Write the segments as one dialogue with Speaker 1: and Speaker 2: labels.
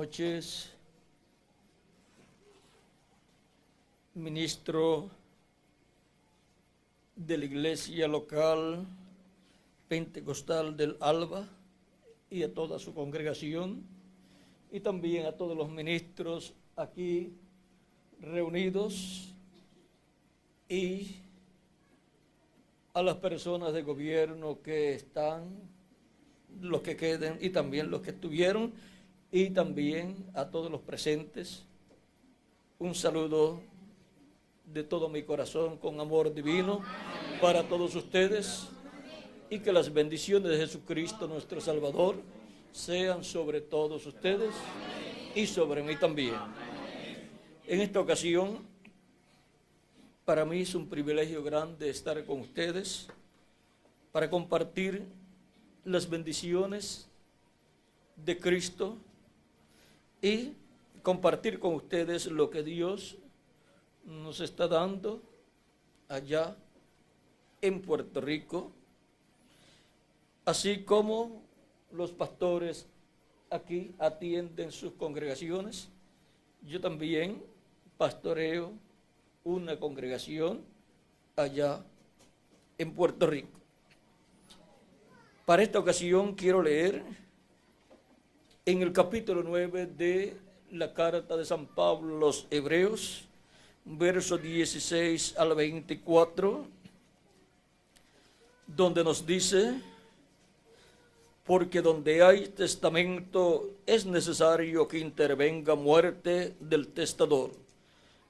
Speaker 1: noches, ministro de la iglesia local pentecostal del Alba y a toda su congregación, y también a todos los ministros aquí reunidos, y a las personas de gobierno que están, los que queden y también los que estuvieron, y también a todos los presentes. Un saludo de todo mi corazón con amor divino para todos ustedes, y que las bendiciones de Jesucristo nuestro Salvador sean sobre todos ustedes y sobre mí también. En esta ocasión, para mí es un privilegio grande estar con ustedes para compartir las bendiciones de Cristo y compartir con ustedes lo que Dios nos está dando allá en Puerto Rico, así como los pastores aquí atienden sus congregaciones. Yo también pastoreo una congregación allá en Puerto Rico. Para esta ocasión quiero leer en el capítulo 9 de la carta de San Pablo a los Hebreos, versos 16 al 24, donde nos dice: porque donde hay testamento es necesario que intervenga muerte del testador,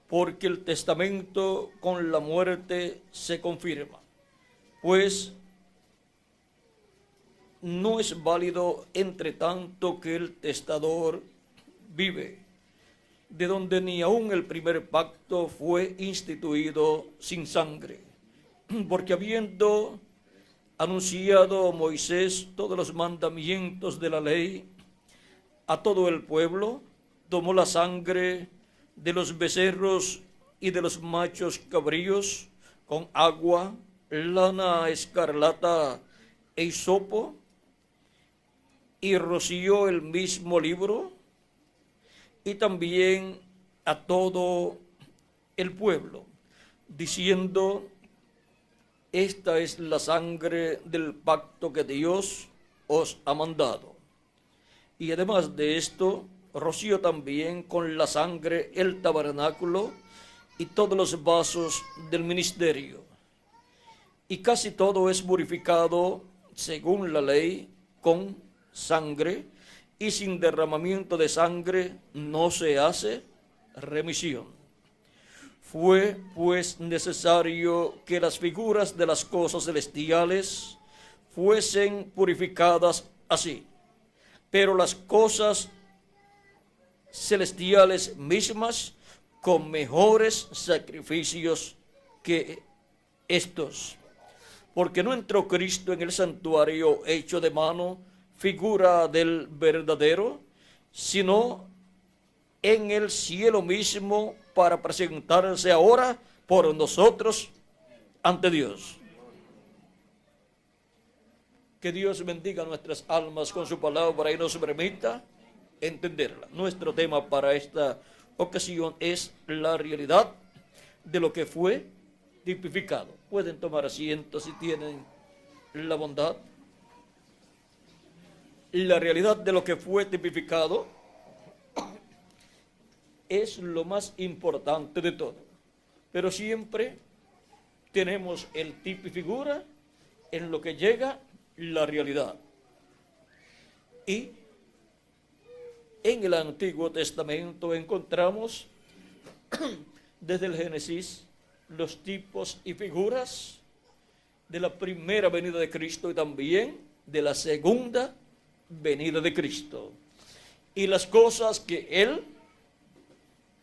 Speaker 1: porque el testamento con la muerte se confirma, pues no es válido entre tanto que el testador vive, de donde ni aun el primer pacto fue instituido sin sangre, porque habiendo anunciado Moisés todos los mandamientos de la ley a todo el pueblo, tomó la sangre de los becerros y de los machos cabríos con agua, lana escarlata e hisopo, y roció el mismo libro, y también a todo el pueblo, diciendo: esta es la sangre del pacto que Dios os ha mandado. Y además de esto, roció también con la sangre el tabernáculo y todos los vasos del ministerio. Y casi todo es purificado según la ley con sangre, y sin derramamiento de sangre no se hace remisión. Fue pues necesario que las figuras de las cosas celestiales fuesen purificadas así, pero las cosas celestiales mismas con mejores sacrificios que estos. Porque no entró Cristo en el santuario hecho de mano, figura del verdadero, sino en el cielo mismo, para presentarse ahora por nosotros ante Dios. Que Dios bendiga nuestras almas con su palabra y nos permita entenderla. Nuestro tema para esta ocasión es la realidad de lo que fue tipificado. Pueden tomar asiento si tienen la bondad. La realidad de lo que fue tipificado es lo más importante de todo, pero siempre tenemos el tipo y figura en lo que llega la realidad. Y en el Antiguo Testamento encontramos desde el Génesis los tipos y figuras de la primera venida de Cristo y también de la segunda venida de Cristo, y las cosas que Él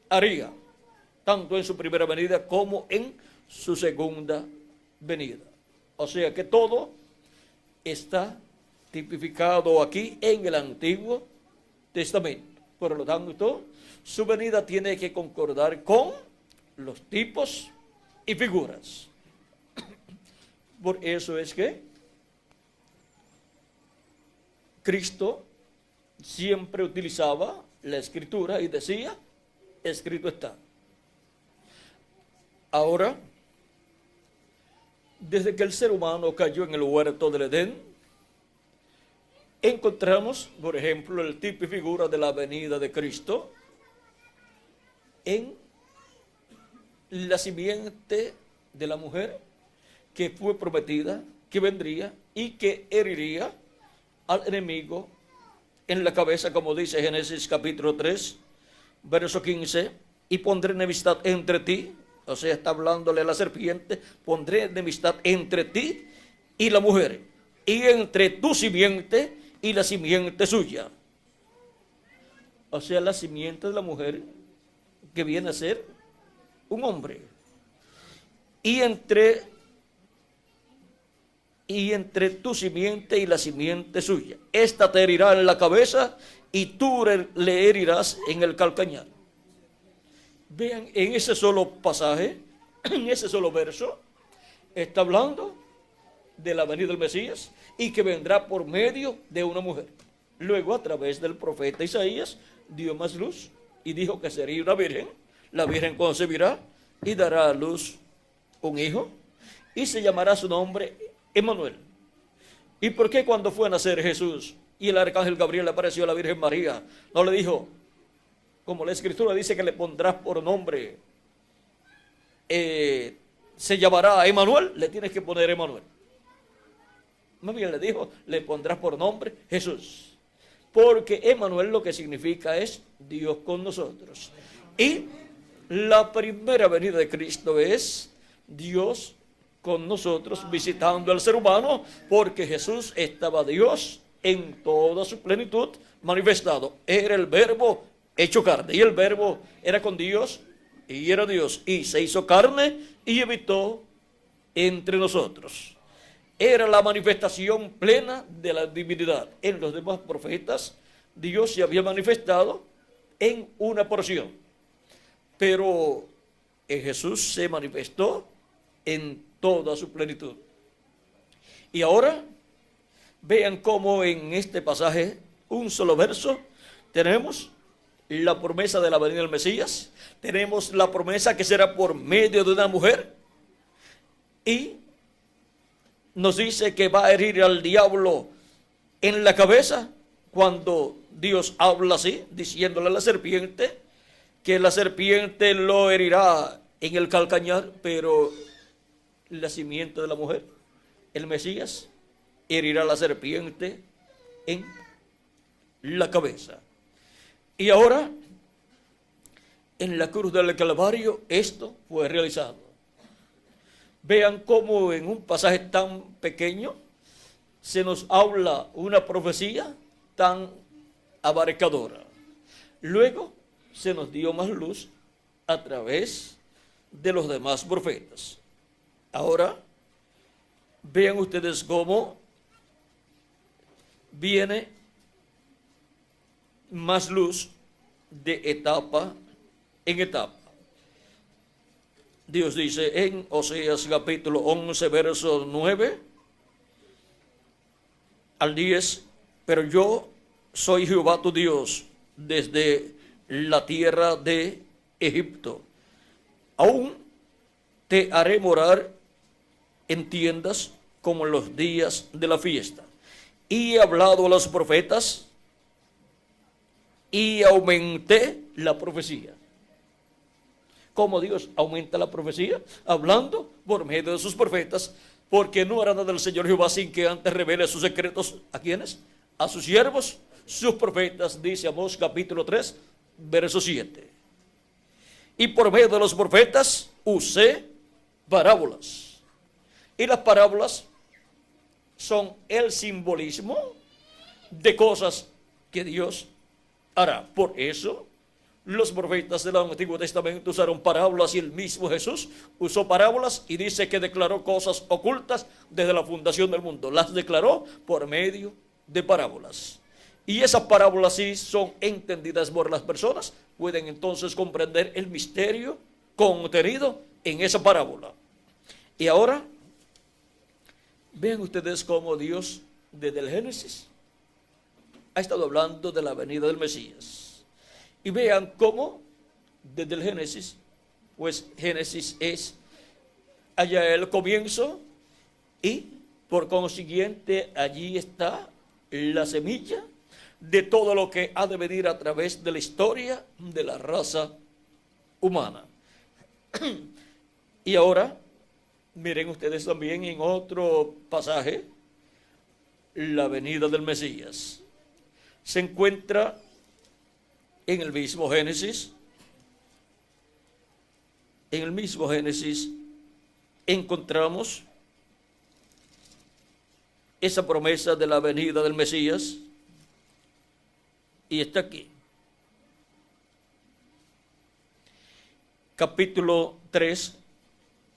Speaker 1: haría, tanto en su primera venida como en su segunda venida. O sea que todo está tipificado aquí en el Antiguo Testamento. Por lo tanto, su venida tiene que concordar con los tipos y figuras. Por eso es que Cristo siempre utilizaba la Escritura y decía, escrito está. Ahora, desde que el ser humano cayó en el huerto del Edén, encontramos, por ejemplo, el tipo y figura de la venida de Cristo en la simiente de la mujer que fue prometida, que vendría y que heriría al enemigo en la cabeza, como dice Génesis capítulo 3, verso 15, y pondré enemistad entre ti, o sea, está hablándole a la serpiente, pondré enemistad entre ti y la mujer, y entre tu simiente y la simiente suya. O sea, la simiente de la mujer que viene a ser un hombre. Y entre tu simiente y la simiente suya. Esta te herirá en la cabeza y tú le herirás en el calcañar. Vean, en ese solo pasaje, en ese solo verso, está hablando de la venida del Mesías y que vendrá por medio de una mujer. Luego, a través del profeta Isaías, dio más luz y dijo que sería una virgen. La virgen concebirá y dará a luz un hijo y se llamará su nombre Emmanuel. ¿Y por qué cuando fue a nacer Jesús y el arcángel Gabriel le apareció a la Virgen María, no le dijo, como la Escritura dice que le pondrás por nombre, se llamará Emmanuel? Le tienes que poner Emmanuel. Más bien le dijo, le pondrás por nombre Jesús. Porque Emmanuel lo que significa es Dios con nosotros. Y la primera venida de Cristo es Dios con nosotros visitando al ser humano, porque Jesús estaba Dios en toda su plenitud manifestado. Era el verbo hecho carne, y el verbo era con Dios y era Dios, y se hizo carne y habitó entre nosotros. Era la manifestación plena de la divinidad. En los demás profetas Dios se había manifestado en una porción, pero en Jesús se manifestó en toda su plenitud. Y ahora vean cómo en este pasaje, un solo verso, tenemos la promesa de la venida del Mesías, tenemos la promesa que será por medio de una mujer, y nos dice que va a herir al diablo en la cabeza, cuando Dios habla así, diciéndole a la serpiente que la serpiente lo herirá en el calcañar, pero la simiente de la mujer, el Mesías, herirá a la serpiente en la cabeza. Y ahora, en la cruz del Calvario, esto fue realizado. Vean cómo en un pasaje tan pequeño se nos habla una profecía tan abarcadora. Luego se nos dio más luz a través de los demás profetas. Ahora, vean ustedes cómo viene más luz de etapa en etapa. Dios dice en Oseas capítulo 11, verso 9 al 10, pero yo soy Jehová tu Dios desde la tierra de Egipto. Aún te haré morar en tiendas como en los días de la fiesta. Y he hablado a los profetas y aumenté la profecía. ¿Cómo Dios aumenta la profecía? Hablando por medio de sus profetas, porque no hará nada el Señor Jehová sin que antes revele sus secretos. ¿A quiénes? A sus siervos, sus profetas, dice Amós capítulo 3, verso 7. Y por medio de los profetas usé parábolas. Y las parábolas son el simbolismo de cosas que Dios hará. Por eso los profetas del Antiguo Testamento usaron parábolas, y el mismo Jesús usó parábolas y dice que declaró cosas ocultas desde la fundación del mundo. Las declaró por medio de parábolas. Y esas parábolas, si son entendidas por las personas, pueden entonces comprender el misterio contenido en esa parábola. Y ahora, vean ustedes cómo Dios, desde el Génesis, ha estado hablando de la venida del Mesías. Y vean cómo desde el Génesis, pues Génesis es allá el comienzo y por consiguiente allí está la semilla de todo lo que ha de venir a través de la historia de la raza humana. Y ahora, miren ustedes también en otro pasaje, la venida del Mesías. Se encuentra en el mismo Génesis. En el mismo Génesis encontramos esa promesa de la venida del Mesías y está aquí. Capítulo 3,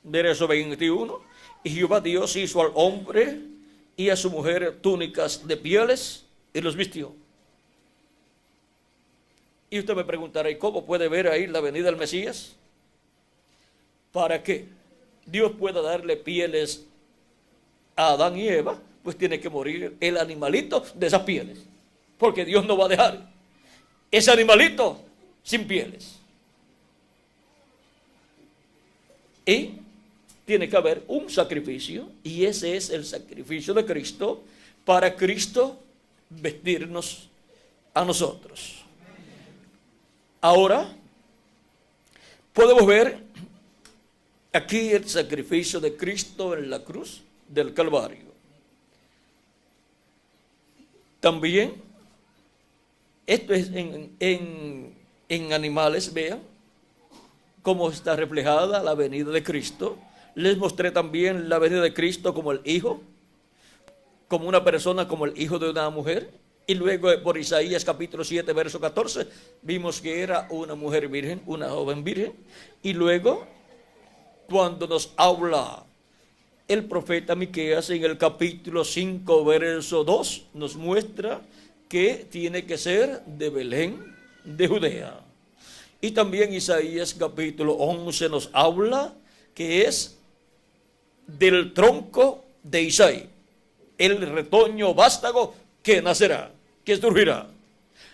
Speaker 1: verso 21. Y Jehová Dios hizo al hombre y a su mujer túnicas de pieles y los vistió. Y usted me preguntará, ¿y cómo puede ver ahí la venida del Mesías? Para que Dios pueda darle pieles a Adán y Eva, pues tiene que morir el animalito de esas pieles, porque Dios no va a dejar ese animalito sin pieles. Y tiene que haber un sacrificio, y ese es el sacrificio de Cristo, para Cristo vestirnos a nosotros. Ahora podemos ver aquí el sacrificio de Cristo en la cruz del Calvario. También, esto es en animales, vean cómo está reflejada la venida de Cristo. Les mostré también la venida de Cristo como el Hijo, como una persona, como el hijo de una mujer. Y luego por Isaías capítulo 7, verso 14, vimos que era una mujer virgen, una joven virgen. Y luego, cuando nos habla el profeta Miqueas en el capítulo 5, verso 2, nos muestra que tiene que ser de Belén, de Judea. Y también Isaías capítulo 11 nos habla que es del tronco de Isaí, el retoño vástago que nacerá, que surgirá.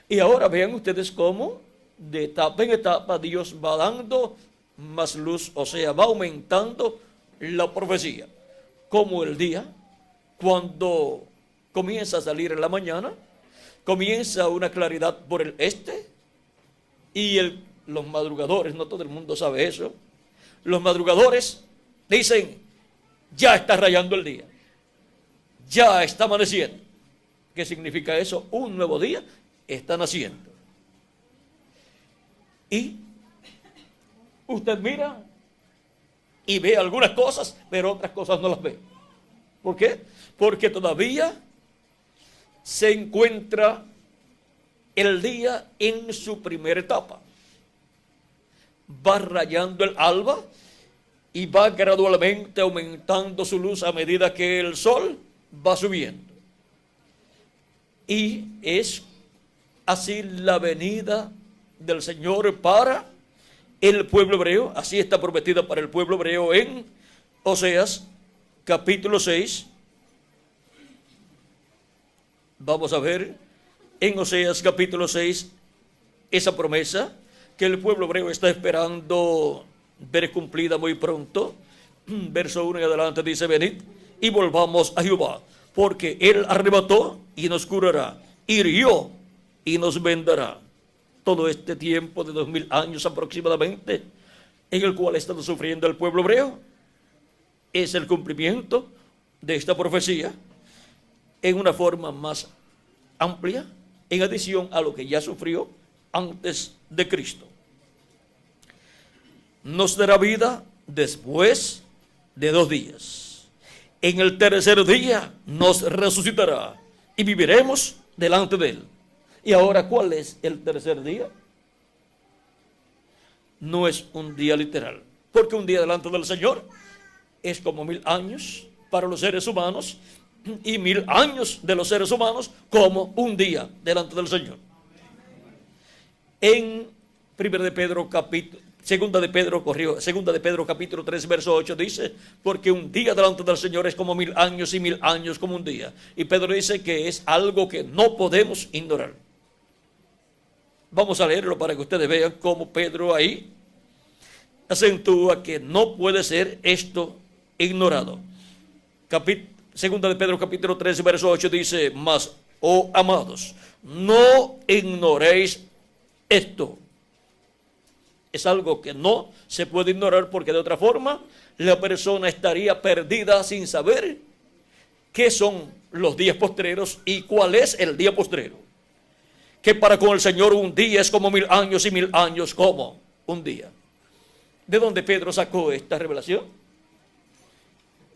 Speaker 1: Y ahora vean ustedes cómo de etapa en etapa Dios va dando más luz, o sea, va aumentando la profecía. Como el día, cuando comienza a salir en la mañana, comienza una claridad por el este, y los madrugadores, no todo el mundo sabe eso, los madrugadores dicen, ya está rayando el día, ya está amaneciendo. ¿Qué significa eso? Un nuevo día está naciendo. Y usted mira y ve algunas cosas, pero otras cosas no las ve. ¿Por qué? Porque todavía se encuentra el día en su primera etapa. Va rayando el alba y va gradualmente aumentando su luz a medida que el sol va subiendo. Y es así la venida del Señor para el pueblo hebreo. Así está prometida para el pueblo hebreo en Oseas capítulo 6. Vamos a ver en Oseas capítulo 6 esa promesa que el pueblo hebreo está esperando ver cumplida muy pronto. Verso 1 en adelante dice, venid y volvamos a Jehová, porque Él arrebató y nos curará, hirió y nos vendará. Todo este tiempo de 2000 años aproximadamente, en el cual ha estado sufriendo el pueblo hebreo, es el cumplimiento de esta profecía en una forma más amplia, en adición a lo que ya sufrió antes de Cristo. Nos dará vida después de 2 días. En el tercer día nos resucitará y viviremos delante de Él. Y ahora, ¿cuál es el tercer día? No es un día literal, porque un día delante del Señor es como 1000 años para los seres humanos, y 1000 años de los seres humanos como un día delante del Señor. En Segunda de Pedro capítulo 3 verso 8 dice, porque un día delante del Señor es como 1000 años y 1000 años como un día. Y Pedro dice que es algo que no podemos ignorar. Vamos a leerlo para que ustedes vean cómo Pedro ahí acentúa que no puede ser esto ignorado. Segunda de Pedro capítulo 13, verso 8 dice: mas, oh amados, no ignoréis esto. Es algo que no se puede ignorar, porque de otra forma la persona estaría perdida sin saber qué son los días postreros y cuál es el día postrero. Que para con el Señor un día es como 1000 años y 1000 años como un día. ¿De dónde Pedro sacó esta revelación?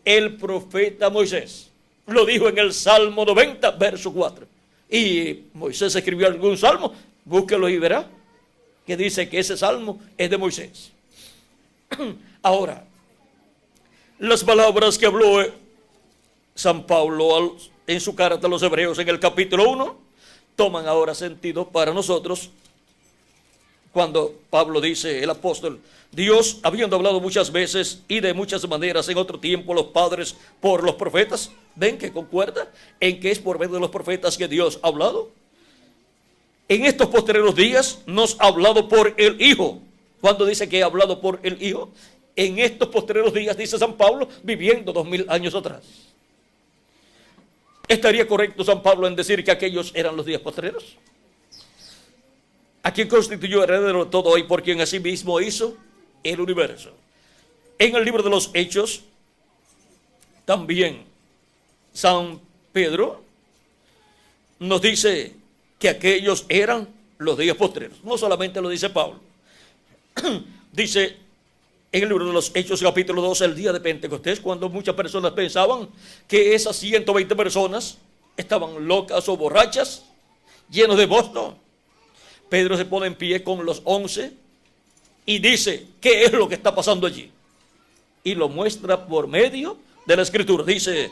Speaker 1: El profeta Moisés lo dijo en el Salmo 90, verso 4. Y Moisés escribió algún salmo, búsquelo y verá que dice que ese salmo es de Moisés. Ahora, las palabras que habló San Pablo en su carta a los Hebreos en el capítulo 1 toman ahora sentido para nosotros cuando Pablo dice, el apóstol: Dios, habiendo hablado muchas veces y de muchas maneras en otro tiempo los padres por los profetas. ¿Ven que concuerda en que es por medio de los profetas que Dios ha hablado? En estos postreros días nos ha hablado por el Hijo. ¿Cuándo dice que ha hablado por el Hijo? En estos postreros días, dice San Pablo, viviendo 2000 años atrás. ¿Estaría correcto San Pablo en decir que aquellos eran los días postreros? ¿A quien constituyó heredero de todo y por quien asimismo hizo el universo? En el libro de los Hechos, también San Pedro nos dice que aquellos eran los días postreros. No solamente lo dice Pablo. Dice en el libro de los Hechos, capítulo 2, el día de Pentecostés, cuando muchas personas pensaban que esas 120 personas estaban locas o borrachas, llenos de bosto, Pedro se pone en pie con los 11 y dice qué es lo que está pasando allí. Y lo muestra por medio de la Escritura. Dice: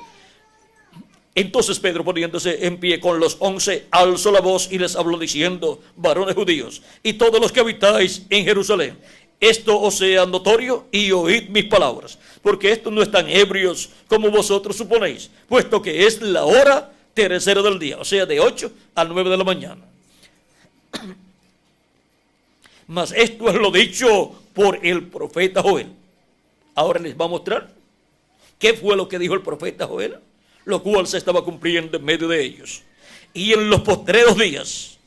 Speaker 1: entonces Pedro, poniéndose en pie con los 11, alzó la voz y les habló diciendo: varones judíos y todos los que habitáis en Jerusalén, esto os sea notorio y oíd mis palabras, porque estos no están ebrios como vosotros suponéis, puesto que es la hora tercera del día, o sea, de 8 a 9 de la mañana. Mas esto es lo dicho por el profeta Joel. Ahora les va a mostrar qué fue lo que dijo el profeta Joel, lo cual se estaba cumpliendo en medio de ellos. Y en los postreros días,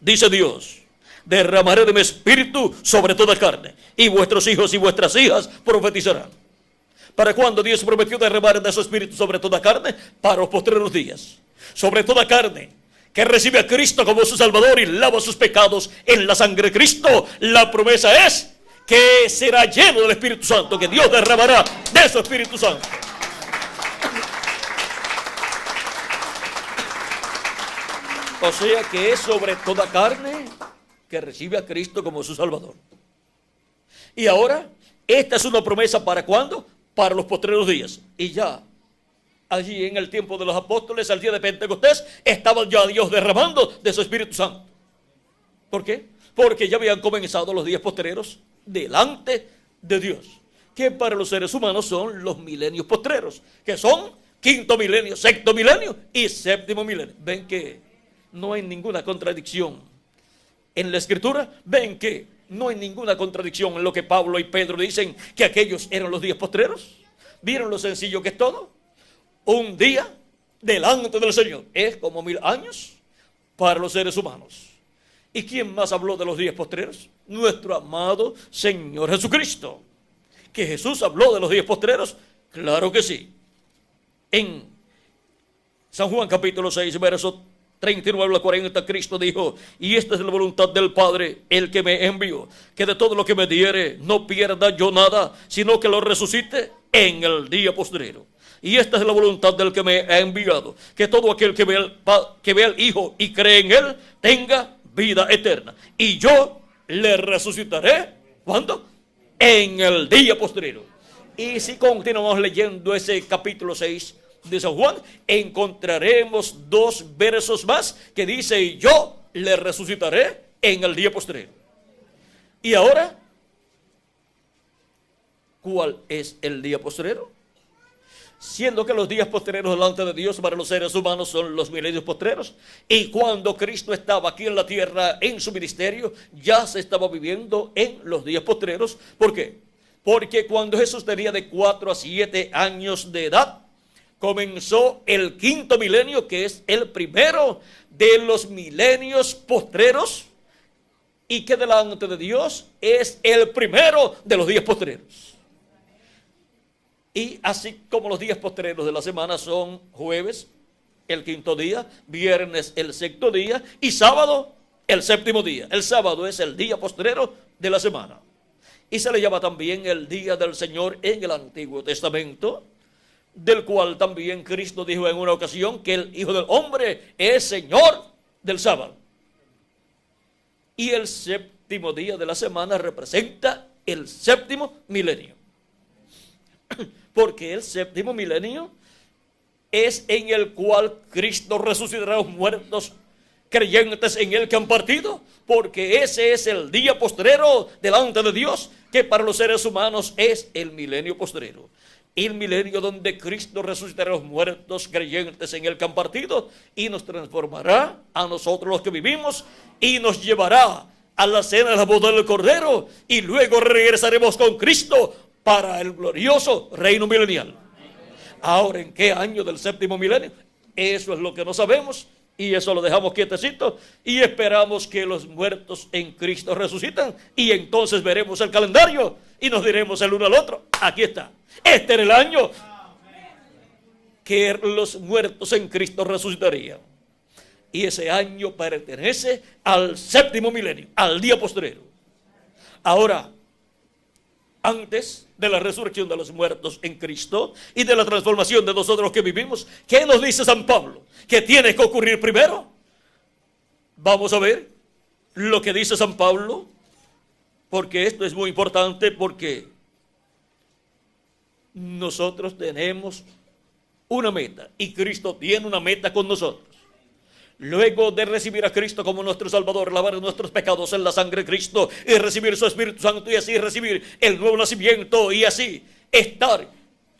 Speaker 1: dice Dios, derramaré de mi espíritu sobre toda carne, y vuestros hijos y vuestras hijas profetizarán. ¿Para cuándo Dios prometió derramar de su espíritu sobre toda carne? Para los postreros días. Sobre toda carne que recibe a Cristo como su Salvador y lava sus pecados en la sangre de Cristo. La promesa es que será lleno del Espíritu Santo, que Dios derramará de su Espíritu Santo. O sea que es sobre toda carne que recibe a Cristo como su Salvador. Y ahora, esta es una promesa ¿para cuándo? Para los postreros días. Y ya allí en el tiempo de los apóstoles, al día de Pentecostés, estaba ya Dios derramando de su Espíritu Santo. ¿Por qué? Porque ya habían comenzado los días postreros delante de Dios, que para los seres humanos son los milenios postreros, que son quinto milenio, sexto milenio y séptimo milenio. Ven que no hay ninguna contradicción en la Escritura. Ven que no hay ninguna contradicción en lo que Pablo y Pedro dicen, que aquellos eran los días postreros. ¿Vieron lo sencillo que es todo? Un día delante del Señor es como 1000 años para los seres humanos. ¿Y quién más habló de los días postreros? Nuestro amado Señor Jesucristo. ¿Que Jesús habló de los días postreros? Claro que sí. En San Juan capítulo 6, verso 39 al 40, Cristo dijo: y esta es la voluntad del Padre, el que me envió, que de todo lo que me diere no pierda yo nada, sino que lo resucite en el día postrero. Y esta es la voluntad del que me ha enviado, que todo aquel que vea al Hijo y cree en Él, tenga vida eterna. Y yo le resucitaré, ¿cuándo? En el día postrero. Y si continuamos leyendo ese capítulo 6 de San Juan, encontraremos 2 versos más que dice: y yo le resucitaré en el día postrero. Y ahora, ¿cuál es el día postrero? siendo que los días postreros delante de Dios para los seres humanos son los milenios postreros. Y cuando Cristo estaba aquí en la tierra en su ministerio, ya se estaba viviendo en los días postreros. ¿Por qué? Porque cuando Jesús tenía de 4 a 7 años de edad, comenzó el quinto milenio, que es el primero de los milenios postreros, y que delante de Dios es el primero de los días postreros. Y así como los días postreros de la semana son jueves, el quinto día, viernes, el sexto día, y sábado, el séptimo día. El sábado es el día postrero de la semana. Y se le llama también el día del Señor en el Antiguo Testamento, del cual también Cristo dijo en una ocasión que el Hijo del Hombre es Señor del sábado. Y el séptimo día de la semana representa el séptimo milenio. Porque el séptimo milenio es en el cual Cristo resucitará a los muertos creyentes en él que han partido, porque ese es el día postrero delante de Dios, que para los seres humanos es el milenio postrero. El milenio donde Cristo resucitará a los muertos creyentes en él que han partido, y nos transformará a nosotros los que vivimos, y nos llevará a la cena de la boda del Cordero, y luego regresaremos con Cristo para el glorioso reino milenial. Ahora, ¿en qué año del séptimo milenio? Eso es lo que no sabemos, y eso lo dejamos quietecito, y esperamos que los muertos en Cristo resucitan, y entonces veremos el calendario, y nos diremos el uno al otro, aquí está, este era el año que los muertos en Cristo resucitarían. Y ese año pertenece al séptimo milenio, al día postrero. Ahora, antes de la resurrección de los muertos en Cristo y de la transformación de nosotros que vivimos, ¿qué nos dice San Pablo? ¿Qué tiene que ocurrir primero? Vamos a ver lo que dice San Pablo, porque esto es muy importante, porque nosotros tenemos una meta y Cristo tiene una meta con nosotros. Luego de recibir a Cristo como nuestro Salvador, lavar nuestros pecados en la sangre de Cristo y recibir su Espíritu Santo y así recibir el nuevo nacimiento y así estar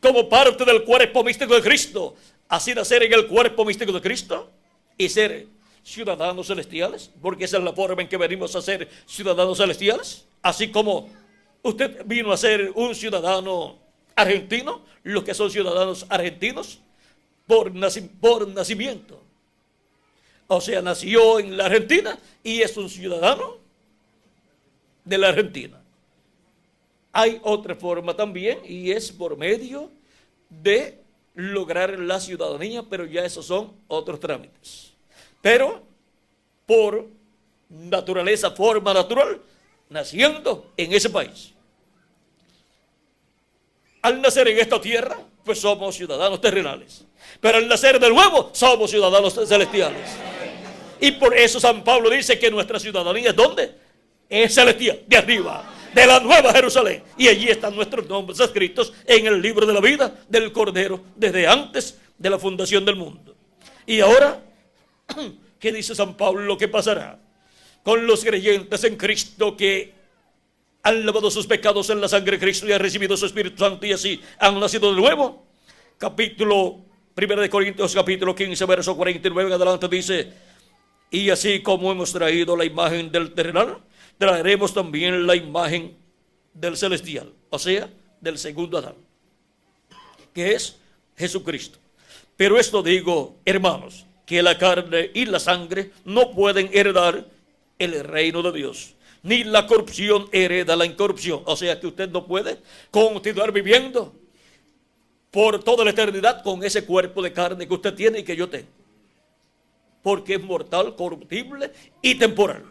Speaker 1: como parte del cuerpo místico de Cristo, así nacer en el cuerpo místico de Cristo y ser ciudadanos celestiales, porque esa es la forma en que venimos a ser ciudadanos celestiales, así como usted vino a ser un ciudadano argentino, los que son ciudadanos argentinos por nacimiento. O sea, nació en la Argentina y es un ciudadano de la Argentina. Hay otra forma también y es por medio de lograr la ciudadanía, pero ya esos son otros trámites. Pero por naturaleza, forma natural, naciendo en ese país. Al nacer en esta tierra, pues somos ciudadanos terrenales. Pero al nacer de nuevo, somos ciudadanos celestiales. Y por eso San Pablo dice que nuestra ciudadanía es ¿dónde? Es celestial, de arriba, de la Nueva Jerusalén. Y allí están nuestros nombres escritos en el libro de la vida del Cordero desde antes de la fundación del mundo. Y ahora, ¿qué dice San Pablo? Lo que pasará con los creyentes en Cristo que han lavado sus pecados en la sangre de Cristo y han recibido su Espíritu Santo y así han nacido de nuevo. Capítulo 1 de Corintios, capítulo 15, verso 49 en adelante dice: y así como hemos traído la imagen del terrenal, traeremos también la imagen del celestial, o sea, del segundo Adán, que es Jesucristo. Pero esto digo, hermanos, que la carne y la sangre no pueden heredar el reino de Dios, ni la corrupción hereda la incorrupción. O sea que usted no puede continuar viviendo por toda la eternidad con ese cuerpo de carne que usted tiene y que yo tengo, porque es mortal, corruptible y temporal.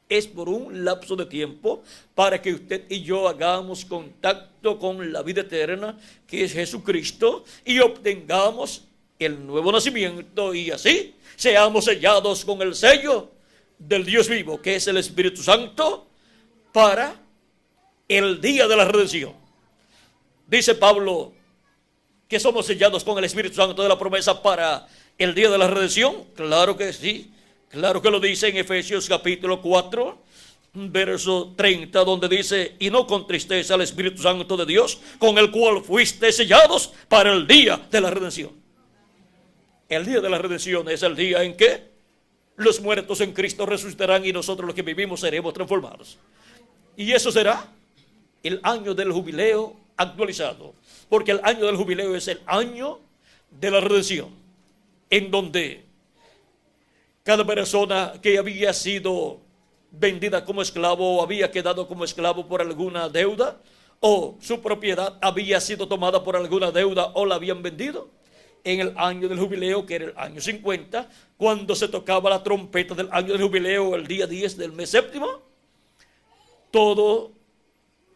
Speaker 1: Es por un lapso de tiempo para que usted y yo hagamos contacto con la vida eterna, que es Jesucristo, y obtengamos el nuevo nacimiento y así seamos sellados con el sello del Dios vivo, que es el Espíritu Santo, para el día de la redención. Dice Pablo que somos sellados con el Espíritu Santo de la promesa para el día de la redención. Claro que sí, claro que lo dice en Efesios capítulo 4, verso 30, donde dice: y no contristéis al Espíritu Santo de Dios, con el cual fuiste sellados para el día de la redención. El día de la redención es el día en que los muertos en Cristo resucitarán y nosotros los que vivimos seremos transformados. Y eso será el año del jubileo actualizado, porque el año del jubileo es el año de la redención, en donde cada persona que había sido vendida como esclavo o había quedado como esclavo por alguna deuda, o su propiedad había sido tomada por alguna deuda o la habían vendido, en el año del jubileo, que era el año 50, cuando se tocaba la trompeta del año del jubileo, el día 10 del mes séptimo, todo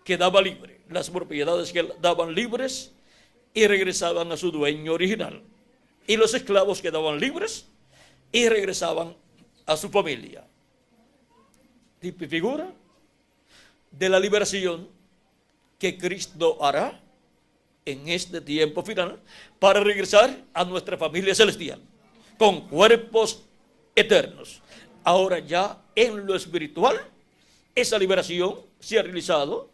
Speaker 1: quedaba libre. Las propiedades quedaban libres y regresaban a su dueño original. Y los esclavos quedaban libres y regresaban a su familia. Tipo y figura de la liberación que Cristo hará en este tiempo final para regresar a nuestra familia celestial con cuerpos eternos. Ahora ya en lo espiritual esa liberación se ha realizado,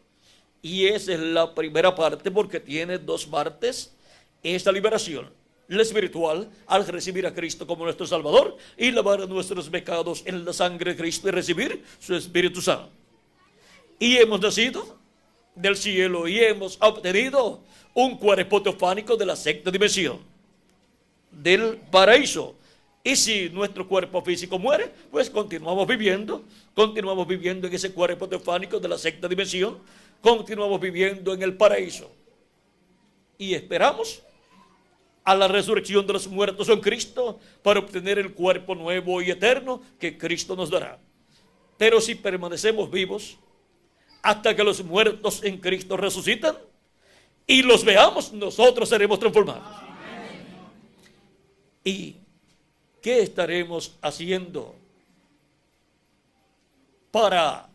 Speaker 1: y esa es la primera parte, porque tiene dos partes esta liberación: la espiritual, al recibir a Cristo como nuestro Salvador y lavar nuestros pecados en la sangre de Cristo y recibir su Espíritu Santo. Y hemos nacido del cielo y hemos obtenido un cuerpo teofánico de la sexta dimensión, del paraíso. Y si nuestro cuerpo físico muere, pues continuamos viviendo en ese cuerpo teofánico de la sexta dimensión, continuamos viviendo en el paraíso. Y esperamos a la resurrección de los muertos en Cristo para obtener el cuerpo nuevo y eterno que Cristo nos dará. Pero si permanecemos vivos hasta que los muertos en Cristo resucitan y los veamos, nosotros seremos transformados. ¿Y qué estaremos haciendo para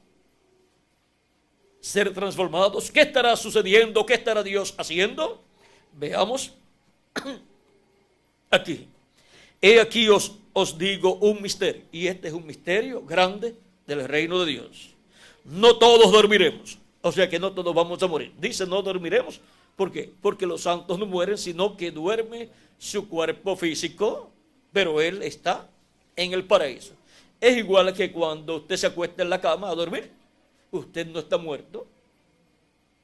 Speaker 1: ser transformados? ¿Qué estará sucediendo? ¿Qué estará Dios haciendo? Veamos aquí. He aquí os digo un misterio, y este es un misterio grande del reino de Dios. No todos dormiremos, o sea que no todos vamos a morir. Dice no dormiremos, ¿por qué? Porque los santos no mueren, sino que duerme su cuerpo físico, pero él está en el paraíso. Es igual que cuando usted se acuesta en la cama a dormir, usted no está muerto,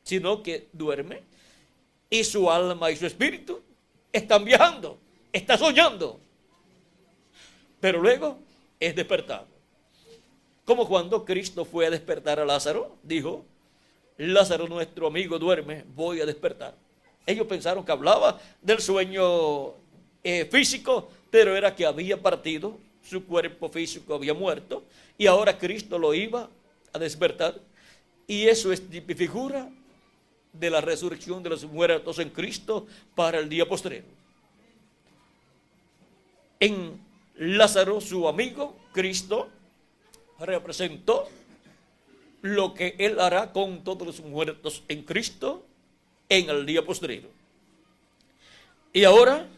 Speaker 1: sino que duerme, y su alma y su espíritu están viajando, está soñando, pero luego es despertado. Como cuando Cristo fue a despertar a Lázaro, dijo: Lázaro, nuestro amigo, duerme, voy a despertar. Ellos pensaron que hablaba del sueño físico, pero era que había partido, su cuerpo físico había muerto, y ahora Cristo lo iba a despertar. Y eso es figura de la resurrección de los muertos en Cristo para el día postrero. En Lázaro, su amigo, Cristo representó lo que él hará con todos los muertos en Cristo en el día postrero. Y ahora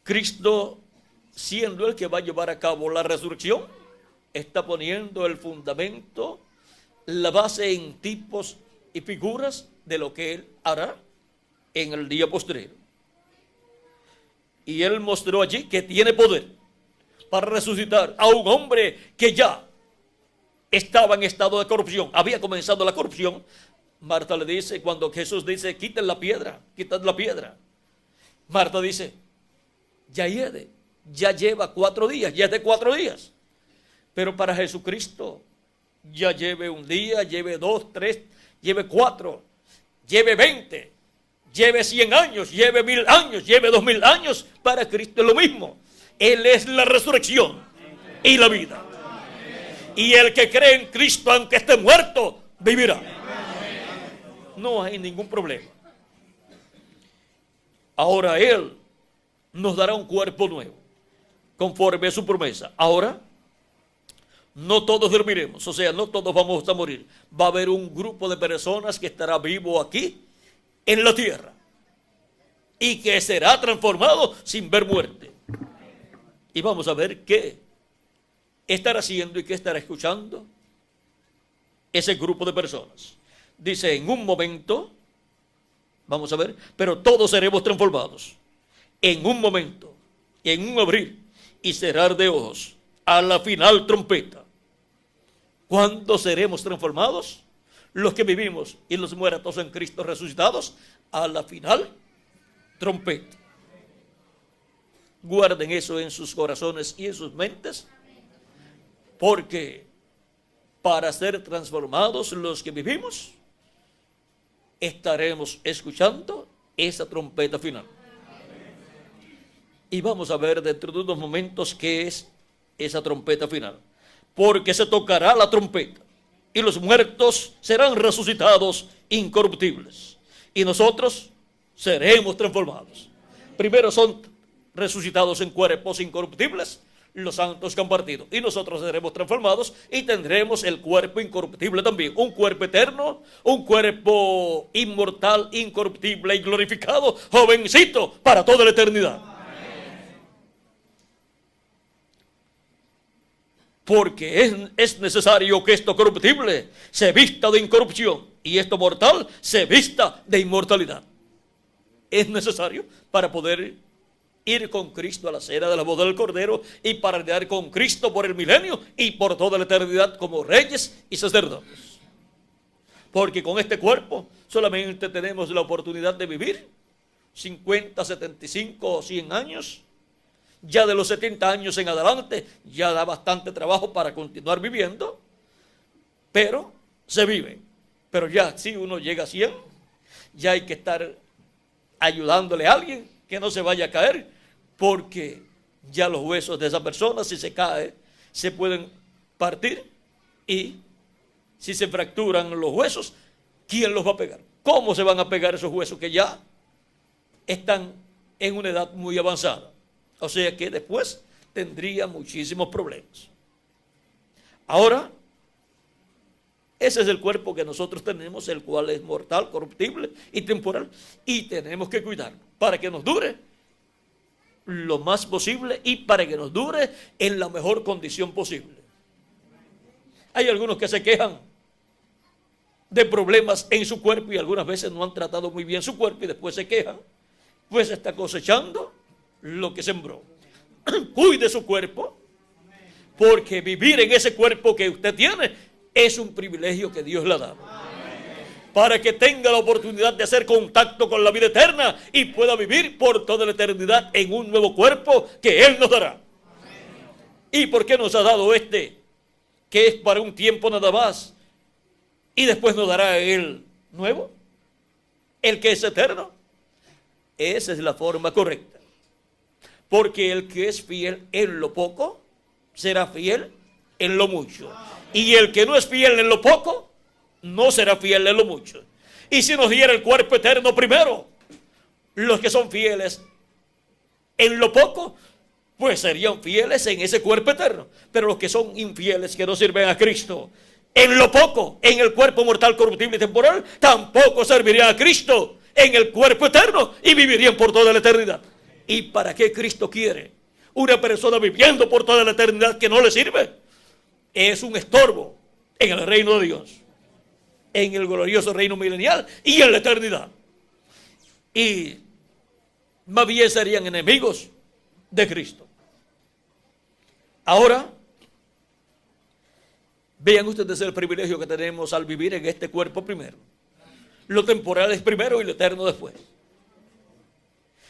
Speaker 1: Cristo, siendo el que va a llevar a cabo la resurrección, está poniendo el fundamento, la base en tipos y figuras de lo que él hará en el día postrero. Y él mostró allí que tiene poder para resucitar a un hombre que ya estaba en estado de corrupción, había comenzado la corrupción. Marta le dice, cuando Jesús dice, quiten la piedra, quitad la piedra, Marta dice, ya lleva 4 días, ya es de 4 días. Pero para Jesucristo, ya lleve un día, lleve 2, 3, lleve 4, lleve 20, lleve 100 años, lleve 1000 años, lleve 2000 años, para Cristo es lo mismo. Él es la resurrección y la vida. Y el que cree en Cristo, aunque esté muerto, vivirá. No hay ningún problema. Ahora Él nos dará un cuerpo nuevo, conforme a su promesa. Ahora, no todos dormiremos, o sea, no todos vamos a morir. Va a haber un grupo de personas que estará vivo aquí, en la tierra, y que será transformado sin ver muerte. Y vamos a ver qué estará haciendo y qué estará escuchando ese grupo de personas? Dice, en un momento, vamos a ver, pero todos seremos transformados. En un momento, en un abrir y cerrar de ojos, a la final trompeta. ¿Cuándo seremos transformados? Los que vivimos y los muertos en Cristo resucitados, a la final trompeta. Guarden eso en sus corazones y en sus mentes, porque para ser transformados los que vivimos, estaremos escuchando esa trompeta final. Y vamos a ver dentro de unos momentos qué es esa trompeta final. Porque se tocará la trompeta y los muertos serán resucitados incorruptibles. Y nosotros seremos transformados. Primero son resucitados en cuerpos incorruptibles los santos que han partido. Y nosotros seremos transformados y tendremos el cuerpo incorruptible también. Un cuerpo eterno, un cuerpo inmortal, incorruptible y glorificado, jovencito, para toda la eternidad. Porque es necesario que esto corruptible se vista de incorrupción y esto mortal se vista de inmortalidad. Es necesario para poder ir con Cristo a la cena de la boda del Cordero y para reinar con Cristo por el milenio y por toda la eternidad como reyes y sacerdotes. Porque con este cuerpo solamente tenemos la oportunidad de vivir 50, 75 o 100 años. Ya de los 70 años en adelante ya da bastante trabajo para continuar viviendo, pero se vive. Pero ya si uno llega a 100, ya hay que estar ayudándole a alguien que no se vaya a caer, porque ya los huesos de esa persona, si se cae, se pueden partir, y si se fracturan los huesos, ¿quién los va a pegar? ¿Cómo se van a pegar esos huesos que ya están en una edad muy avanzada? O sea que después tendría muchísimos problemas. Ahora, ese es el cuerpo que nosotros tenemos, el cual es mortal, corruptible y temporal. Y tenemos que cuidarlo para que nos dure lo más posible y para que nos dure en la mejor condición posible. Hay algunos que se quejan de problemas en su cuerpo y algunas veces no han tratado muy bien su cuerpo y después se quejan, pues está cosechando lo que sembró. Cuide su cuerpo, porque vivir en ese cuerpo que usted tiene es un privilegio que Dios le ha dado, para que tenga la oportunidad de hacer contacto con la vida eterna y pueda vivir por toda la eternidad en un nuevo cuerpo que Él nos dará. ¿Y por qué nos ha dado este, que es para un tiempo nada más, y después nos dará el nuevo, el que es eterno? Esa es la forma correcta. Porque el que es fiel en lo poco, será fiel en lo mucho. Y el que no es fiel en lo poco, no será fiel en lo mucho. Y si nos diera el cuerpo eterno primero, los que son fieles en lo poco, pues serían fieles en ese cuerpo eterno. Pero los que son infieles, que no sirven a Cristo en lo poco, en el cuerpo mortal, corruptible y temporal, tampoco servirían a Cristo en el cuerpo eterno y vivirían por toda la eternidad. ¿Y para qué Cristo quiere una persona viviendo por toda la eternidad que no le sirve? Es un estorbo en el reino de Dios, en el glorioso reino milenial y en la eternidad. Y más bien serían enemigos de Cristo. Ahora, vean ustedes el privilegio que tenemos al vivir en este cuerpo primero. Lo temporal es primero y lo eterno después.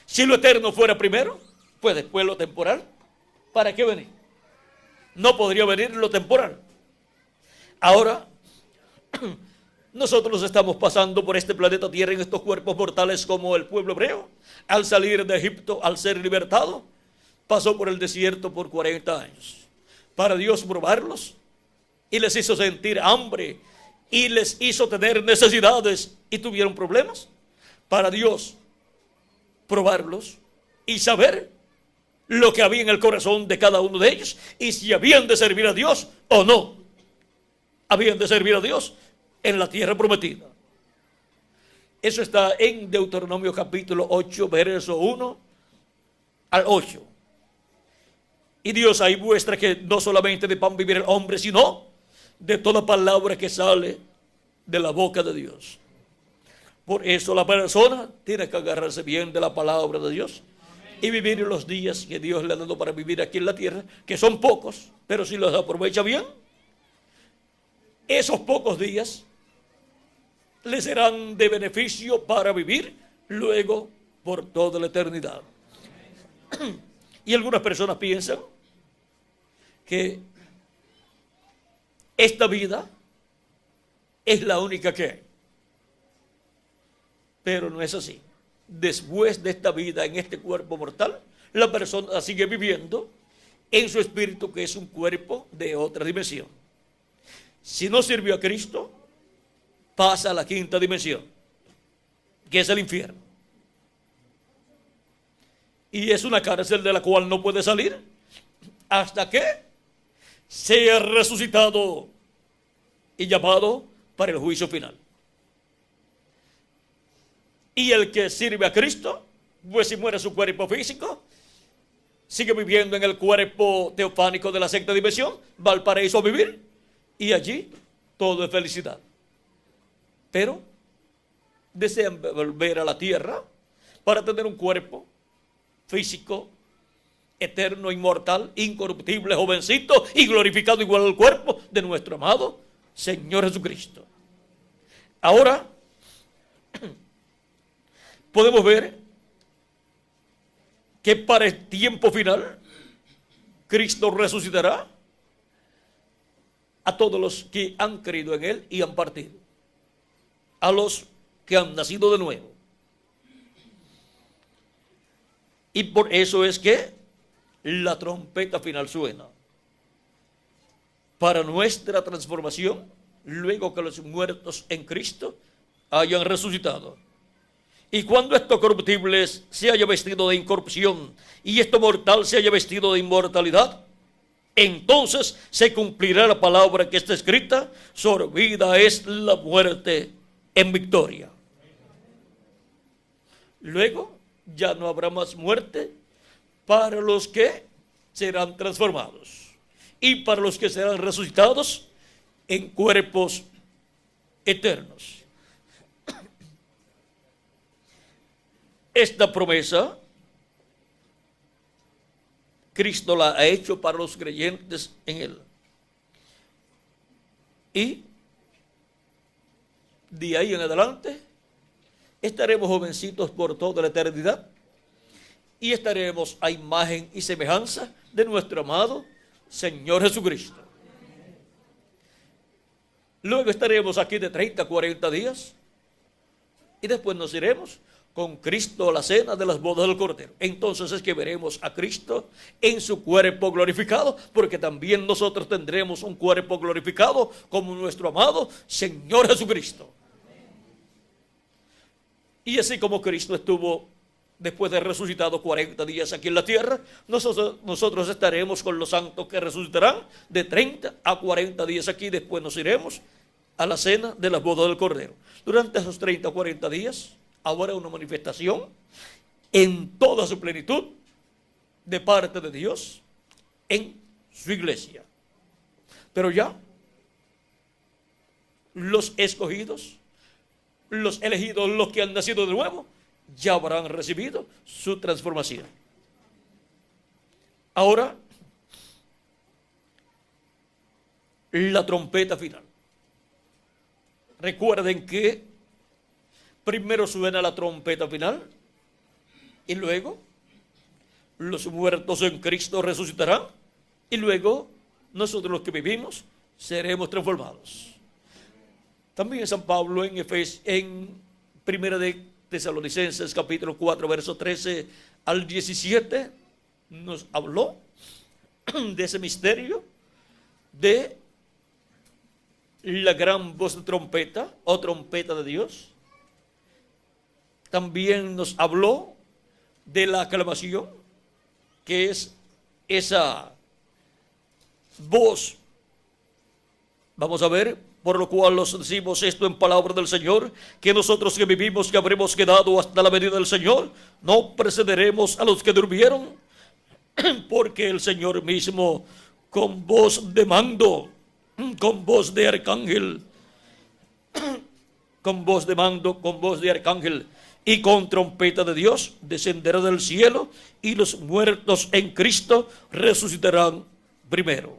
Speaker 1: Si lo eterno fuera primero, pues después lo temporal, ¿para qué venir? No podría venir lo temporal. Ahora, nosotros estamos pasando por este planeta Tierra en estos cuerpos mortales como el pueblo hebreo. Al salir de Egipto, al ser libertado, pasó por el desierto por 40 años. Para Dios probarlos y les hizo sentir hambre y les hizo tener necesidades y tuvieron problemas. Para Dios probarlos y saber lo que había en el corazón de cada uno de ellos y si habían de servir a Dios o no habían de servir a Dios en la tierra prometida. Eso está en Deuteronomio capítulo 8, verso 1 al 8. Y Dios ahí muestra que no solamente de pan vivir el hombre, sino de toda palabra que sale de la boca de Dios. Por eso la persona tiene que agarrarse bien de la palabra de Dios y vivir los días que Dios le ha dado para vivir aquí en la tierra, que son pocos, pero si los aprovecha bien, esos pocos días le serán de beneficio para vivir luego por toda la eternidad. Y algunas personas piensan que esta vida es la única que hay. Pero no es así. Después de esta vida en este cuerpo mortal, la persona sigue viviendo en su espíritu, que es un cuerpo de otra dimensión. Si no sirvió a Cristo, pasa a la quinta dimensión, que es el infierno. Y es una cárcel de la cual no puede salir hasta que sea resucitado y llamado para el juicio final. Y el que sirve a Cristo, pues si muere su cuerpo físico, sigue viviendo en el cuerpo teofánico de la sexta dimensión, va al paraíso a vivir, y allí todo es felicidad. Pero desean volver a la tierra para tener un cuerpo físico, eterno, inmortal, incorruptible, jovencito y glorificado igual al cuerpo de nuestro amado Señor Jesucristo. Ahora podemos ver que para el tiempo final Cristo resucitará a todos los que han creído en Él y han partido, a los que han nacido de nuevo. Y por eso es que la trompeta final suena para nuestra transformación, luego que los muertos en Cristo hayan resucitado. Y cuando esto corruptible se haya vestido de incorrupción y esto mortal se haya vestido de inmortalidad, entonces se cumplirá la palabra que está escrita: sorbida es la muerte en victoria. Luego ya no habrá más muerte para los que serán transformados y para los que serán resucitados en cuerpos eternos. Esta promesa Cristo la ha hecho para los creyentes en Él. Y de ahí en adelante estaremos jovencitos por toda la eternidad y estaremos a imagen y semejanza de nuestro amado Señor Jesucristo. Luego estaremos aquí de 30 a 40 días y después nos iremos con Cristo a la cena de las bodas del Cordero. Entonces es que veremos a Cristo en su cuerpo glorificado, porque también nosotros tendremos un cuerpo glorificado como nuestro amado Señor Jesucristo. Y así como Cristo estuvo después de resucitado 40 días aquí en la tierra, nosotros estaremos con los santos que resucitarán de 30 a 40 días aquí. Después nos iremos a la cena de las bodas del Cordero. Durante esos 30 o 40 días habrá una manifestación en toda su plenitud de parte de Dios en su iglesia. Pero ya los escogidos, los elegidos, los que han nacido de nuevo, ya habrán recibido su transformación. Ahora, la trompeta final. Recuerden que primero suena la trompeta final y luego los muertos en Cristo resucitarán y luego nosotros los que vivimos seremos transformados. También San Pablo en Primera de Tesalonicenses capítulo 4 verso 13 al 17 nos habló de ese misterio de la gran voz de trompeta o trompeta de Dios. También nos habló de la aclamación, que es esa voz. Vamos a ver, por lo cual os decimos esto en palabra del Señor, que nosotros que vivimos, que habremos quedado hasta la venida del Señor, no precederemos a los que durmieron, porque el Señor mismo, con voz de mando, con voz de arcángel, con voz de mando, con voz de arcángel y con trompeta de Dios, descenderá del cielo, y los muertos en Cristo resucitarán primero.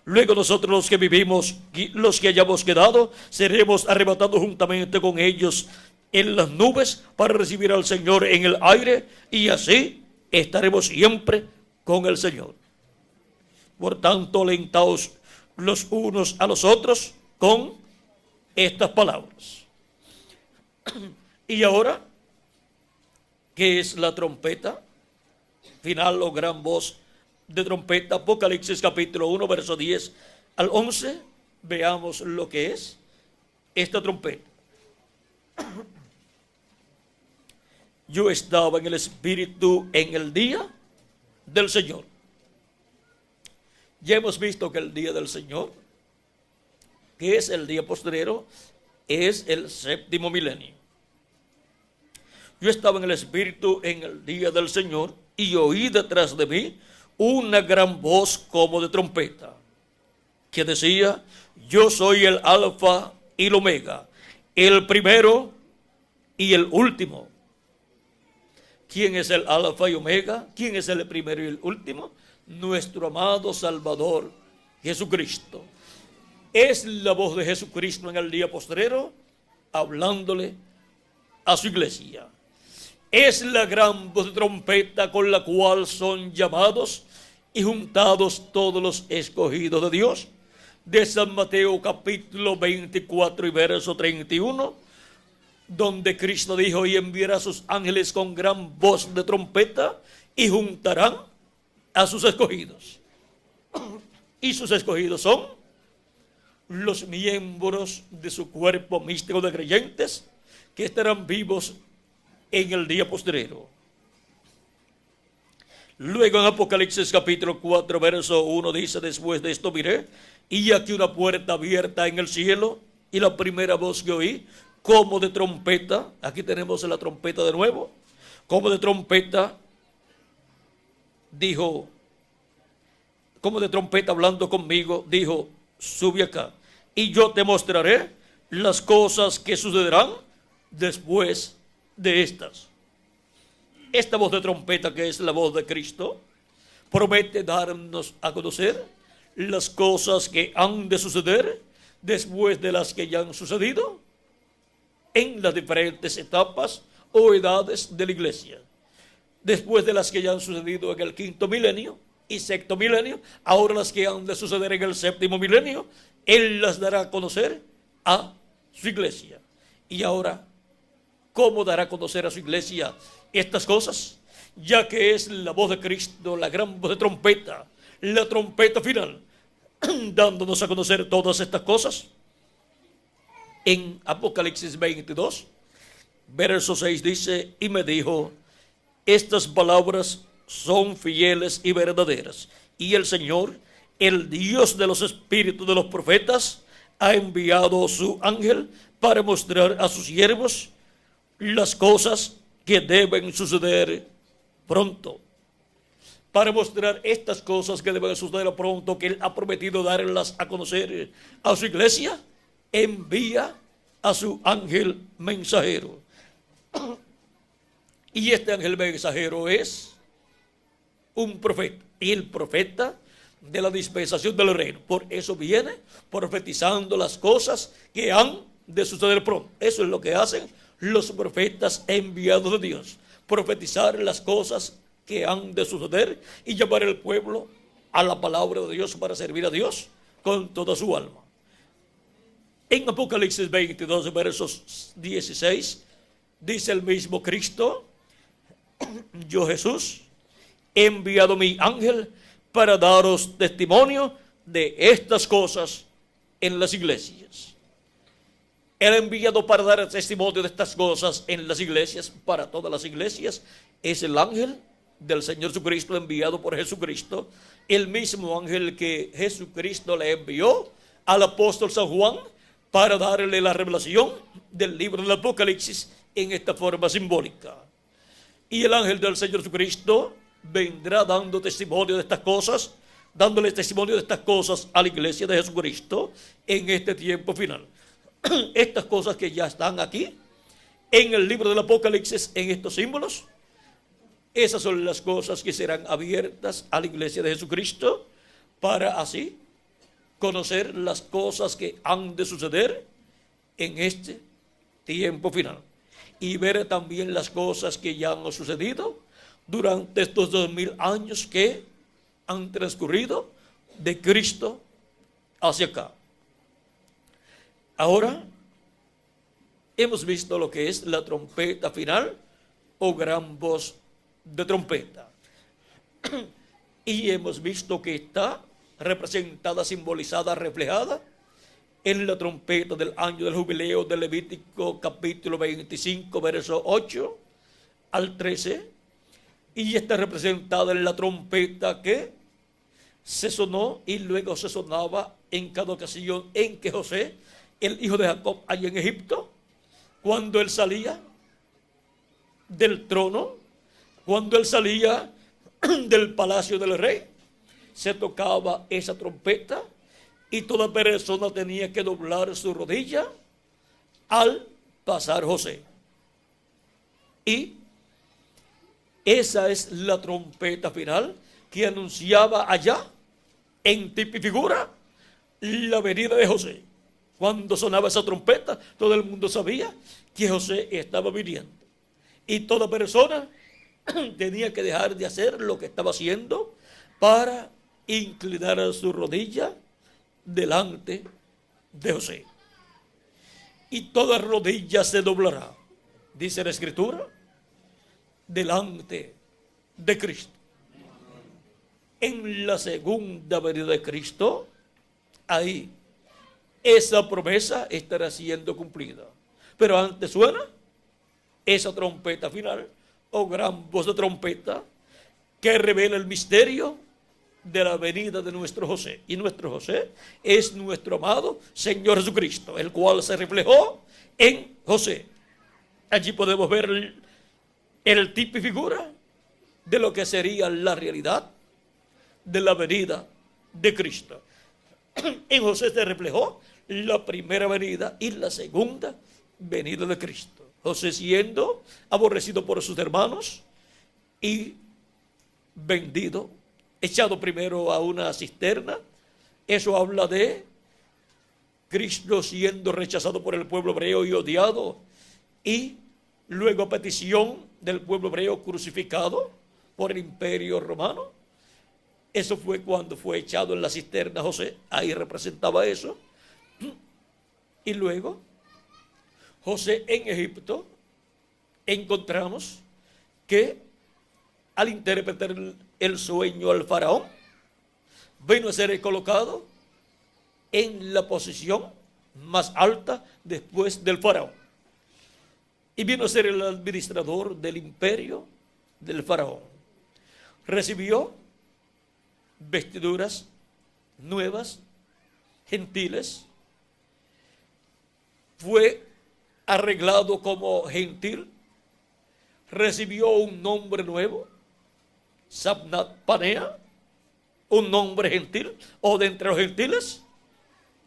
Speaker 1: Luego nosotros, los que vivimos, los que hayamos quedado, seremos arrebatados juntamente con ellos en las nubes para recibir al Señor en el aire, y así estaremos siempre con el Señor. Por tanto, alentaos los unos a los otros con estas palabras. Y ahora, ¿qué es la trompeta final o gran voz de trompeta? Apocalipsis capítulo 1, verso 10 al 11. Veamos lo que es esta trompeta. Yo estaba en el Espíritu en el día del Señor. Ya hemos visto que el día del Señor, que es el día postrero, es el séptimo milenio. Yo estaba en el Espíritu en el día del Señor, y oí detrás de mí una gran voz como de trompeta, que decía: yo soy el Alfa y el Omega, el primero y el último. ¿Quién es el Alfa y Omega? ¿Quién es el primero y el último? Nuestro amado Salvador Jesucristo. Es la voz de Jesucristo en el día postrero, hablándole a su iglesia. Es la gran voz de trompeta con la cual son llamados y juntados todos los escogidos de Dios. De San Mateo capítulo 24 y verso 31, donde Cristo dijo: y enviará a sus ángeles con gran voz de trompeta, y juntarán a sus escogidos. Y sus escogidos son los miembros de su cuerpo místico de creyentes, que estarán vivos en el día postrero. Luego en Apocalipsis capítulo 4 verso 1 dice: después de esto miré, y aquí una puerta abierta en el cielo, y la primera voz que oí como de trompeta, aquí tenemos la trompeta de nuevo, como de trompeta, dijo, como de trompeta hablando conmigo, dijo: sube acá, y yo te mostraré las cosas que sucederán después de estas. Esta voz de trompeta, que es la voz de Cristo, promete darnos a conocer las cosas que han de suceder después de las que ya han sucedido en las diferentes etapas o edades de la iglesia. Después de las que ya han sucedido en el quinto milenio y sexto milenio, ahora las que han de suceder en el séptimo milenio, Él las dará a conocer a su iglesia. Y ahora, ¿cómo dará a conocer a su iglesia estas cosas? Ya que es la voz de Cristo, la gran voz de trompeta, la trompeta final, dándonos a conocer todas estas cosas. En Apocalipsis 22, verso 6 dice: y me dijo: estas palabras son fieles y verdaderas, y el Señor, el Dios de los espíritus de los profetas, ha enviado su ángel para mostrar a sus siervos las cosas que deben suceder pronto. Para mostrar estas cosas que deben suceder pronto, que Él ha prometido darlas a conocer a su iglesia, envía a su ángel mensajero. Y este ángel mensajero es un profeta, y el profeta de la dispensación del reino. Por eso viene profetizando las cosas que han de suceder pronto. Eso es lo que hacen los profetas enviados de Dios: profetizar las cosas que han de suceder y llamar al pueblo a la palabra de Dios para servir a Dios con toda su alma. En Apocalipsis 22, versos 16, dice el mismo Cristo: yo, Jesús, he enviado mi ángel para daros testimonio de estas cosas en las iglesias. Él ha enviado para dar testimonio de estas cosas en las iglesias, para todas las iglesias. Es el ángel del Señor Jesucristo, enviado por Jesucristo, el mismo ángel que Jesucristo le envió al apóstol San Juan para darle la revelación del libro del Apocalipsis en esta forma simbólica. Y el ángel del Señor Jesucristo vendrá dando testimonio de estas cosas, dándole testimonio de estas cosas a la iglesia de Jesucristo en este tiempo final. Estas cosas que ya están aquí en el libro del Apocalipsis, en estos símbolos, esas son las cosas que serán abiertas a la iglesia de Jesucristo para así conocer las cosas que han de suceder en este tiempo final y ver también las cosas que ya han sucedido durante estos 2000 años que han transcurrido de Cristo hacia acá. Ahora hemos visto lo que es la trompeta final o gran voz de trompeta. Y hemos visto que está representada, simbolizada, reflejada en la trompeta del año del jubileo de Levítico capítulo 25, verso 8 al 13. Y está representada en la trompeta que se sonó y luego se sonaba en cada ocasión en que José, el hijo de Jacob, allá en Egipto, cuando él salía del trono, cuando él salía del palacio del rey, se tocaba esa trompeta y toda persona tenía que doblar su rodilla al pasar José. Y esa es la trompeta final que anunciaba allá, en tipo y figura, la venida de José. Cuando sonaba esa trompeta, todo el mundo sabía que José estaba viniendo. Y toda persona tenía que dejar de hacer lo que estaba haciendo para inclinar su rodilla delante de José. Y toda rodilla se doblará, dice la Escritura, delante de Cristo. En la segunda venida de Cristo, ahí esa promesa estará siendo cumplida. Pero antes suena esa trompeta final o gran voz de trompeta que revela el misterio de la venida de nuestro José. Y nuestro José es nuestro amado Señor Jesucristo, el cual se reflejó en José. Allí podemos ver el tipo y figura de lo que sería la realidad de la venida de Cristo. En José se reflejó la primera venida y la segunda venida de Cristo. José siendo aborrecido por sus hermanos y vendido, echado primero a una cisterna. Eso habla de Cristo siendo rechazado por el pueblo hebreo y odiado, y luego a petición del pueblo hebreo crucificado por el imperio romano. Eso fue cuando fue echado en la cisterna José, ahí representaba eso. Y luego José en Egipto, encontramos que al interpretar el sueño al faraón, vino a ser colocado en la posición más alta después del faraón. Y vino a ser el administrador del imperio del faraón. Recibió vestiduras nuevas, gentiles. Fue arreglado como gentil. Recibió un nombre nuevo, Sabnat Panea, un nombre gentil, o de entre los gentiles,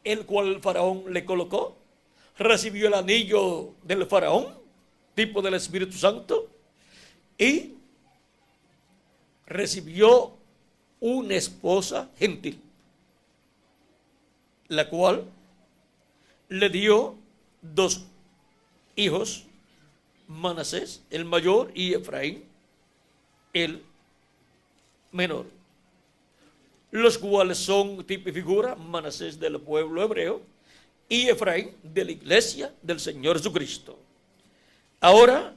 Speaker 1: el cual el faraón le colocó. Recibió el anillo del faraón, tipo del Espíritu Santo, y recibió una esposa gentil, la cual le dio 2 hijos, Manasés, el mayor, y Efraín, el menor, los cuales son tipo y figura, Manasés del pueblo hebreo y Efraín de la iglesia del Señor Jesucristo. Ahora,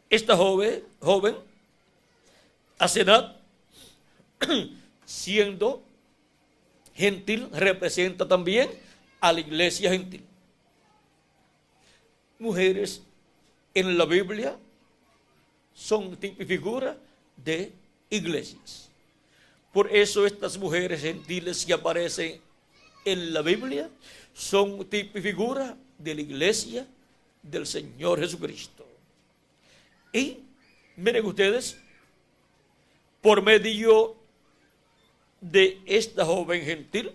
Speaker 1: esta joven, Asenat, siendo gentil, representa también a la iglesia gentil. Mujeres en la Biblia son tipo y figura de iglesias. Por eso estas mujeres gentiles que aparecen en la Biblia son tipo y figura de la iglesia del Señor Jesucristo. Y Miren ustedes, por medio de esta joven gentil,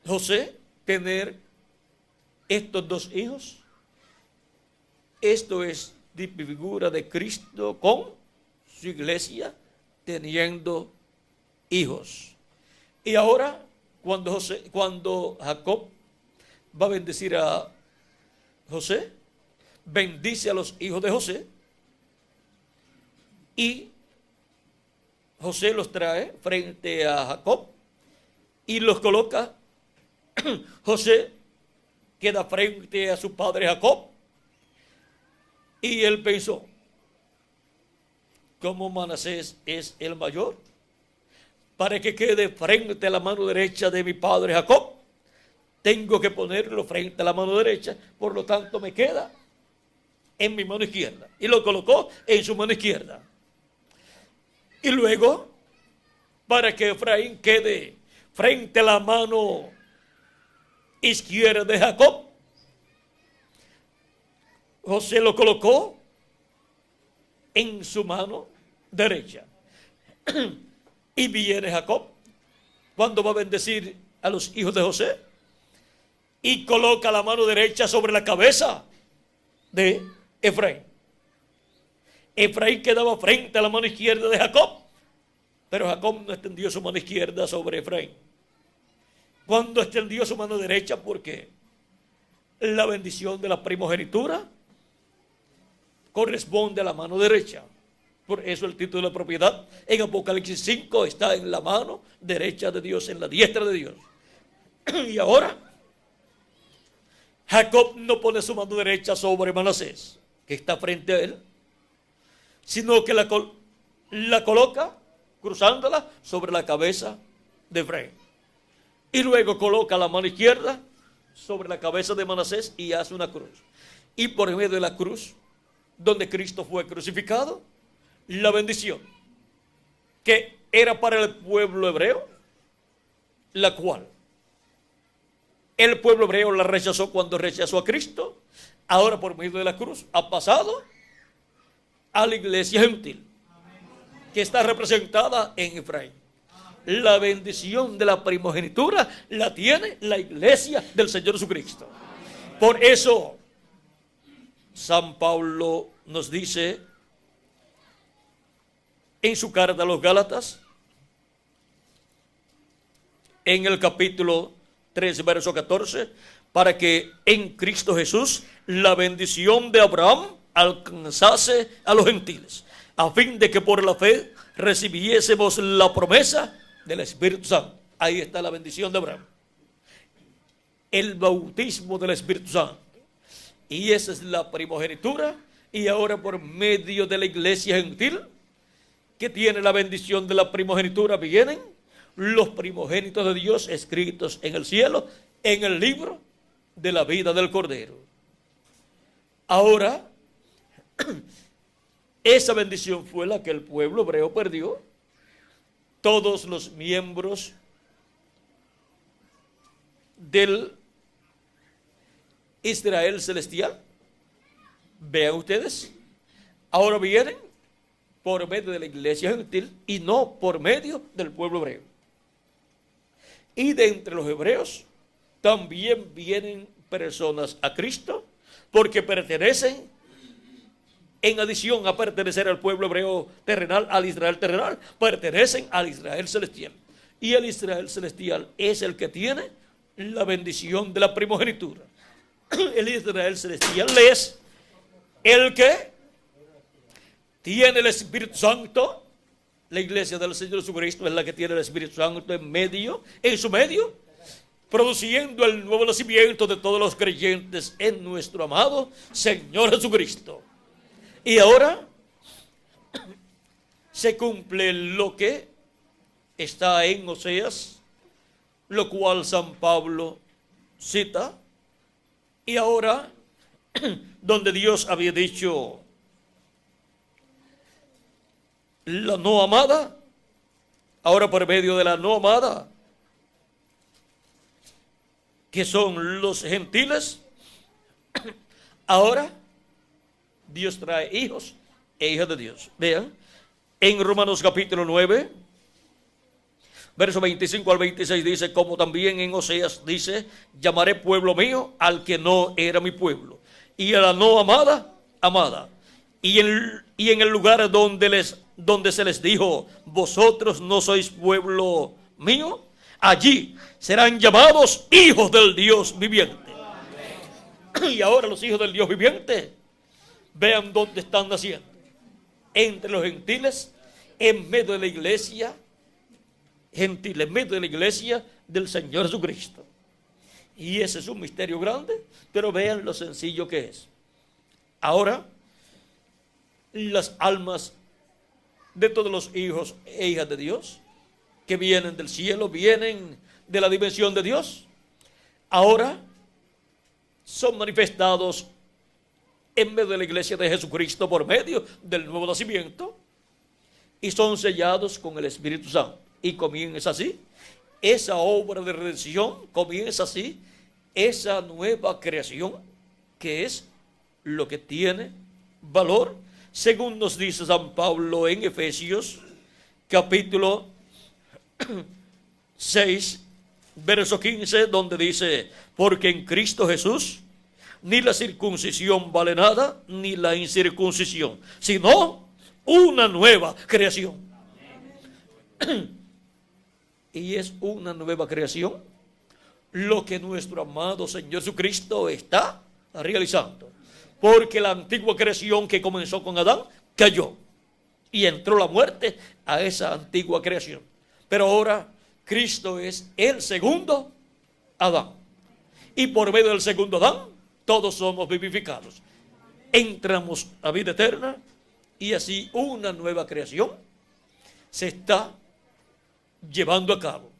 Speaker 1: José, tener estos dos hijos. Esto es de figura de Cristo con su iglesia teniendo hijos. Y ahora, cuando Jacob va a bendecir a José, bendice a los hijos de José y José los trae frente a Jacob y los coloca. José queda frente a su padre Jacob y él pensó, como Manasés es el mayor, para que quede frente a la mano derecha de mi padre Jacob, tengo que ponerlo frente a la mano derecha, por lo tanto me queda en mi mano izquierda. Y lo colocó en su mano izquierda. Y luego, para que Efraín quede frente a la mano izquierda de Jacob, José lo colocó en su mano derecha. Y viene Jacob, cuando va a bendecir a los hijos de José, y coloca la mano derecha sobre la cabeza de Efraín. Efraín quedaba frente a la mano izquierda de Jacob, pero Jacob no extendió su mano izquierda sobre Efraín. Cuando extendió su mano derecha, porque la bendición de la primogenitura corresponde a la mano derecha. Por eso el título de propiedad en Apocalipsis 5 está en la mano derecha de Dios, en la diestra de Dios. Y ahora Jacob no pone su mano derecha sobre Manasés, que está frente a él, sino que la coloca, cruzándola, sobre la cabeza de Efraín. Y luego coloca la mano izquierda sobre la cabeza de Manasés y hace una cruz. Y por medio de la cruz, donde Cristo fue crucificado, la bendición que era para el pueblo hebreo, la cual el pueblo hebreo la rechazó cuando rechazó a Cristo, ahora por medio de la cruz ha pasado a la iglesia gentil, que está representada en Efraín. La bendición de la primogenitura la tiene la iglesia del Señor Jesucristo. Por eso San Pablo nos dice en su carta a los Gálatas, en el capítulo 3, verso 14, para que en Cristo Jesús la bendición de Abraham alcanzase a los gentiles, a fin de que por la fe recibiésemos la promesa del Espíritu Santo. Ahí está la bendición de Abraham, el bautismo del Espíritu Santo, y esa es la primogenitura. Y ahora por medio de la iglesia gentil, que tiene la bendición de la primogenitura, vienen los primogénitos de Dios escritos en el cielo, en el libro de la vida del Cordero. Ahora, esa bendición fue la que el pueblo hebreo perdió. Todos los miembros del Israel celestial, vean ustedes, ahora vienen por medio de la iglesia gentil y no por medio del pueblo hebreo. Y de entre los hebreos también vienen personas a Cristo, porque pertenecen, en adición a pertenecer al pueblo hebreo terrenal, al Israel terrenal, pertenecen al Israel celestial. Y el Israel celestial es el que tiene la bendición de la primogenitura. El Israel celestial es el que tiene el Espíritu Santo. La iglesia del Señor Jesucristo es la que tiene el Espíritu Santo en su medio, produciendo el nuevo nacimiento de todos los creyentes en nuestro amado Señor Jesucristo. Y ahora se cumple lo que está en Oseas, lo cual San Pablo cita. Y ahora, donde Dios había dicho la no amada, ahora por medio de la no amada, que son los gentiles, ahora Dios trae hijos e hijas de Dios. Vean, en Romanos capítulo 9, verso 25 al 26 dice, como también en Oseas dice, llamaré pueblo mío al que no era mi pueblo, y a la no amada, amada. Y en el lugar donde se les dijo, vosotros no sois pueblo mío, allí serán llamados hijos del Dios viviente. Y ahora los hijos del Dios viviente, vean dónde están naciendo. Entre los gentiles, en medio de la iglesia, gentiles, en medio de la iglesia del Señor Jesucristo. Y ese es un misterio grande, pero vean lo sencillo que es. Ahora, las almas de todos los hijos e hijas de Dios, que vienen del cielo, vienen de la dimensión de Dios, ahora son manifestados en medio de la iglesia de Jesucristo por medio del nuevo nacimiento y son sellados con el Espíritu Santo. Y comienza así esa obra de redención, comienza así esa nueva creación que es lo que tiene valor, según nos dice San Pablo en Efesios capítulo 6, verso 15, donde dice, porque en Cristo Jesús ni la circuncisión vale nada, ni la incircuncisión, sino una nueva creación. Y es una nueva creación lo que nuestro amado Señor Jesucristo está realizando. Porque la antigua creación que comenzó con Adán cayó y entró la muerte a esa antigua creación. Pero ahora Cristo es el segundo Adán. Y por medio del segundo Adán, todos somos vivificados. Entramos a vida eterna y así una nueva creación se está llevando a cabo.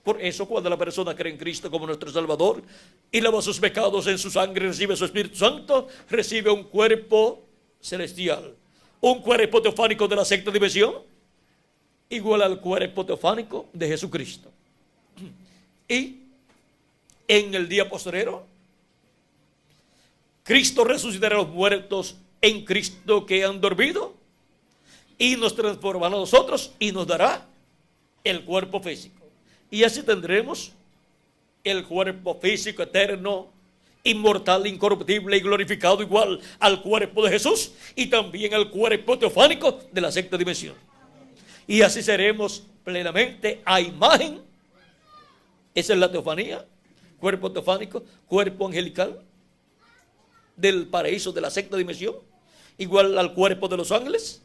Speaker 1: Por eso cuando la persona cree en Cristo como nuestro Salvador y lava sus pecados en su sangre, recibe su Espíritu Santo, recibe un cuerpo celestial, un cuerpo teofánico de la sexta dimensión, igual al cuerpo teofánico de Jesucristo. Y en el día postrero, Cristo resucitará a los muertos en Cristo que han dormido y nos transformará a nosotros y nos dará el cuerpo físico. Y así tendremos el cuerpo físico eterno, inmortal, incorruptible y glorificado igual al cuerpo de Jesús y también al cuerpo teofánico de la sexta dimensión. Y así seremos plenamente a imagen. Esa es la teofanía, cuerpo teofánico, cuerpo angelical del paraíso de la sexta dimensión, igual al cuerpo de los ángeles.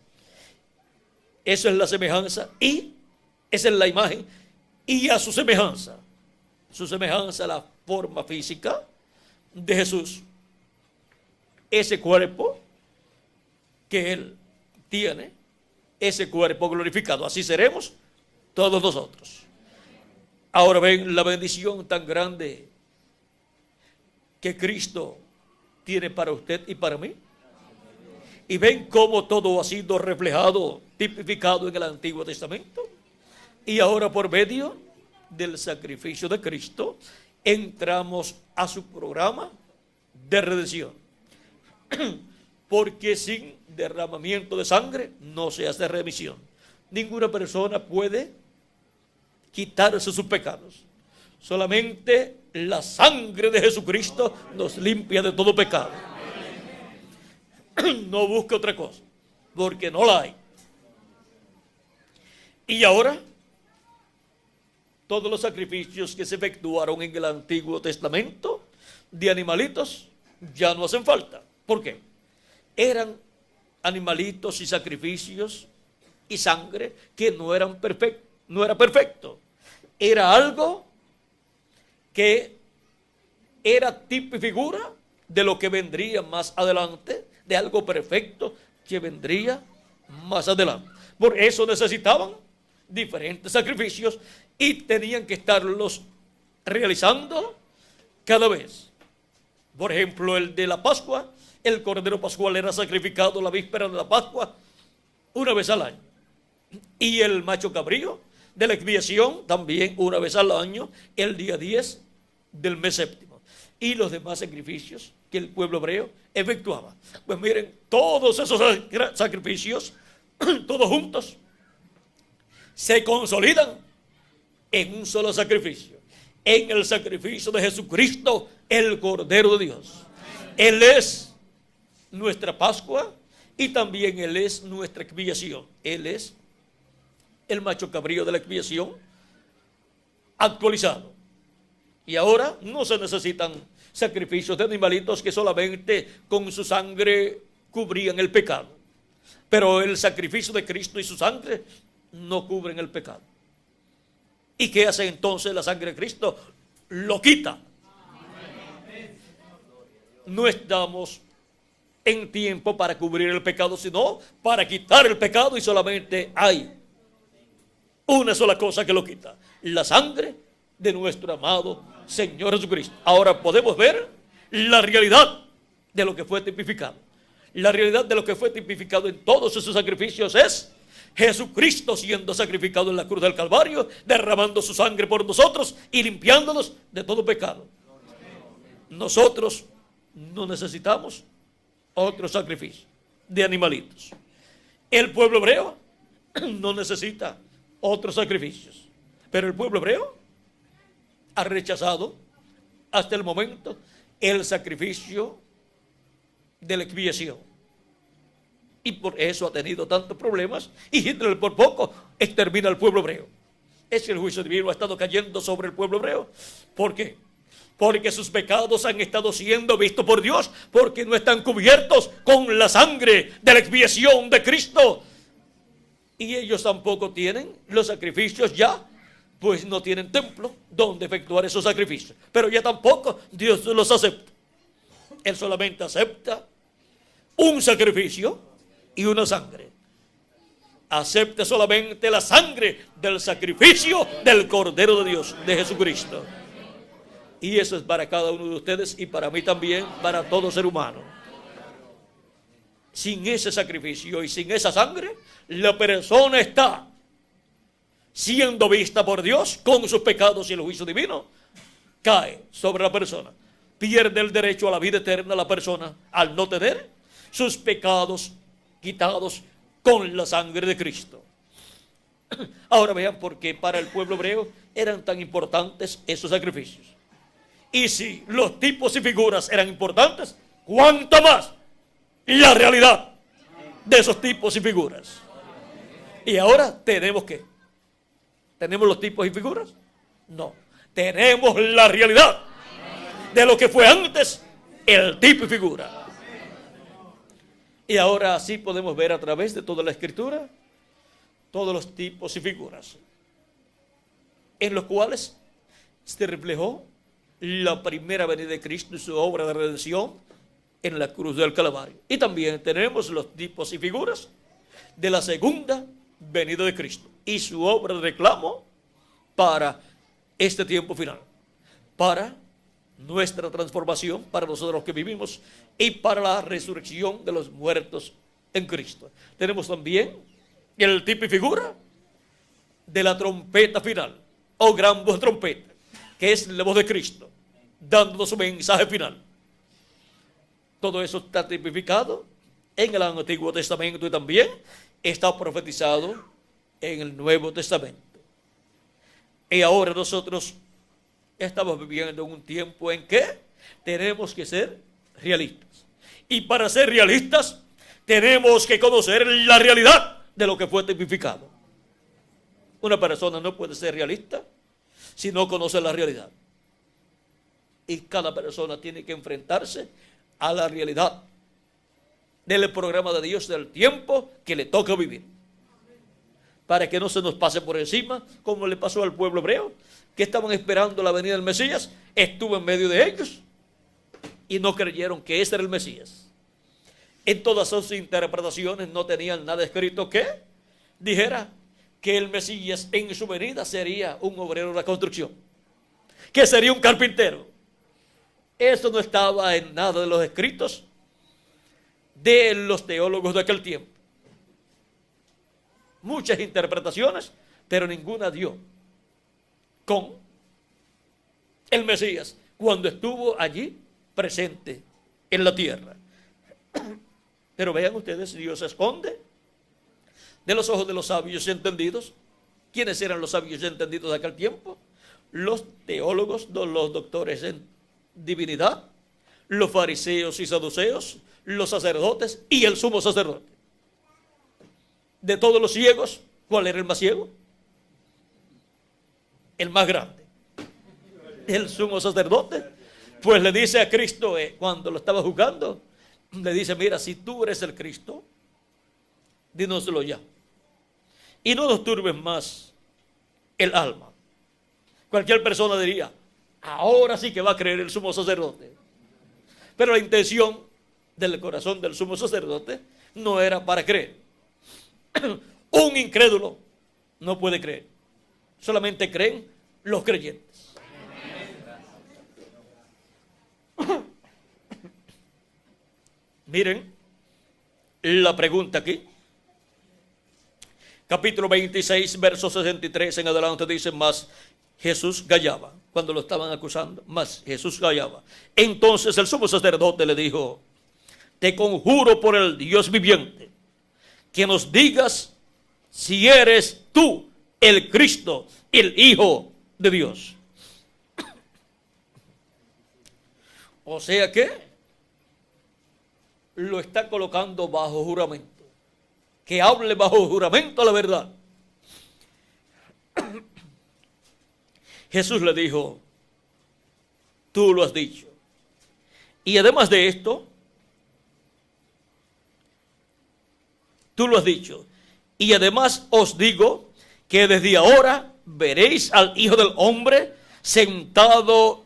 Speaker 1: Eso es la semejanza y esa es la imagen. Y a su semejanza la forma física de Jesús, ese cuerpo que Él tiene, ese cuerpo glorificado, así seremos todos nosotros. Ahora ven la bendición tan grande que Cristo tiene para usted y para mí. Y ven cómo todo ha sido reflejado, tipificado en el Antiguo Testamento. Y ahora por medio del sacrificio de Cristo entramos a su programa de redención. Porque sin derramamiento de sangre no se hace remisión. Ninguna persona puede quitarse sus pecados. Solamente la sangre de Jesucristo nos limpia de todo pecado. No busque otra cosa, porque no la hay. Y ahora todos los sacrificios que se efectuaron en el Antiguo Testamento de animalitos ya no hacen falta. ¿Por qué? Eran animalitos y sacrificios y sangre que no era perfecto. Era algo que era tipo y figura de lo que vendría más adelante, de algo perfecto que vendría más adelante. Por eso necesitaban diferentes sacrificios y tenían que estarlos realizando cada vez. Por ejemplo, el de la Pascua, el cordero pascual era sacrificado la víspera de la Pascua una vez al año. Y el macho cabrío de la expiación también una vez al año, el día 10 del mes séptimo. y los demás sacrificios que el pueblo hebreo efectuaba. Pues miren, todos esos sacrificios, todos juntos, se consolidan en un solo sacrificio, en el sacrificio de Jesucristo, el Cordero de Dios. Él es nuestra Pascua y también Él es nuestra expiación. Él es el macho cabrío de la expiación actualizado. Y ahora no se necesitan sacrificios de animalitos que solamente con su sangre cubrían el pecado. Pero el sacrificio de Cristo y su sangre no cubren el pecado. ¿Y qué hace entonces la sangre de Cristo? Lo quita. No estamos en tiempo para cubrir el pecado, sino para quitar el pecado, y solamente hay una sola cosa que lo quita: la sangre de nuestro amado Señor Jesucristo. Ahora podemos ver la realidad de lo que fue tipificado. La realidad de lo que fue tipificado en todos esos sacrificios es Jesucristo siendo sacrificado en la cruz del Calvario, derramando su sangre por nosotros y limpiándonos de todo pecado. Nosotros no necesitamos otro sacrificio de animalitos. El pueblo hebreo no necesita otros sacrificios, pero el pueblo hebreo ha rechazado hasta el momento el sacrificio de la expiación, y por eso ha tenido tantos problemas, y Hitler por poco extermina al pueblo hebreo. Es que el juicio divino ha estado cayendo sobre el pueblo hebreo. ¿Por qué? Porque sus pecados han estado siendo vistos por Dios, porque no están cubiertos con la sangre de la expiación de Cristo. Y ellos tampoco tienen los sacrificios ya, pues no tienen templo donde efectuar esos sacrificios. Pero ya tampoco Dios los acepta. Él solamente acepta un sacrificio y una sangre. Acepte solamente la sangre del sacrificio del Cordero de Dios, de Jesucristo. Y eso es para cada uno de ustedes y para mí también, para todo ser humano. Sin ese sacrificio y sin esa sangre, la persona está siendo vista por Dios con sus pecados, y el juicio divino cae sobre la persona. Pierde el derecho a la vida eterna la persona al no tener sus pecados quitados con la sangre de Cristo. Ahora vean por qué para el pueblo hebreo eran tan importantes esos sacrificios. Y si los tipos y figuras eran importantes, ¿cuánto más la realidad de esos tipos y figuras? Y ahora tenemos ¿qué? ¿Tenemos los tipos y figuras? No, tenemos la realidad de lo que fue antes el tipo y figura. Y ahora sí podemos ver a través de toda la Escritura todos los tipos y figuras en los cuales se reflejó la primera venida de Cristo y su obra de redención en la cruz del Calvario. Y también tenemos los tipos y figuras de la segunda venida de Cristo y su obra de reclamo para este tiempo final, para nuestra transformación, para nosotros que vivimos, y para la resurrección de los muertos en Cristo. Tenemos también el tipo y figura de la trompeta final, o gran voz de trompeta, que es la voz de Cristo, dándonos su mensaje final. Todo eso está tipificado en el Antiguo Testamento y también está profetizado en el Nuevo Testamento. Y ahora nosotros estamos viviendo en un tiempo en que tenemos que ser realistas. Y para ser realistas tenemos que conocer la realidad de lo que fue tipificado. Una persona no puede ser realista si no conoce la realidad. Y cada persona tiene que enfrentarse a la realidad del programa de Dios del tiempo que le toca vivir, para que no se nos pase por encima, como le pasó al pueblo hebreo, que estaban esperando la venida del Mesías. Estuvo en medio de ellos y no creyeron que ese era el Mesías. En todas sus interpretaciones no tenían nada escrito que dijera que el Mesías en su venida sería un obrero de la construcción, que sería un carpintero. Eso no estaba en nada de los escritos de los teólogos de aquel tiempo. Muchas interpretaciones, pero ninguna dio con el Mesías cuando estuvo allí presente en la tierra. Pero vean ustedes, Dios se esconde de los ojos de los sabios y entendidos. ¿Quiénes eran los sabios y entendidos de aquel tiempo? Los teólogos, los doctores en divinidad, los fariseos y saduceos, los sacerdotes y el sumo sacerdote. De todos los ciegos, ¿cuál era el más ciego? El más grande, el sumo sacerdote. Pues le dice a Cristo, cuando lo estaba juzgando, le dice: mira, si tú eres el Cristo, dínoslo ya, y no nos turbes más el alma. Cualquier persona diría: ahora sí que va a creer el sumo sacerdote. Pero la intención del corazón del sumo sacerdote no era para creer. Un incrédulo no puede creer. Solamente creen los creyentes. Miren la pregunta aquí. Capítulo 26, verso 63 en adelante dice: más Jesús callaba. Cuando lo estaban acusando, más Jesús callaba. Entonces el sumo sacerdote le dijo: te conjuro por el Dios viviente, que nos digas si eres tú el Cristo, el Hijo de Dios. O sea que lo está colocando bajo juramento. Que hable bajo juramento la verdad. Jesús le dijo: tú lo has dicho. Y además de esto, tú lo has dicho. Y además os digo que desde ahora veréis al Hijo del Hombre sentado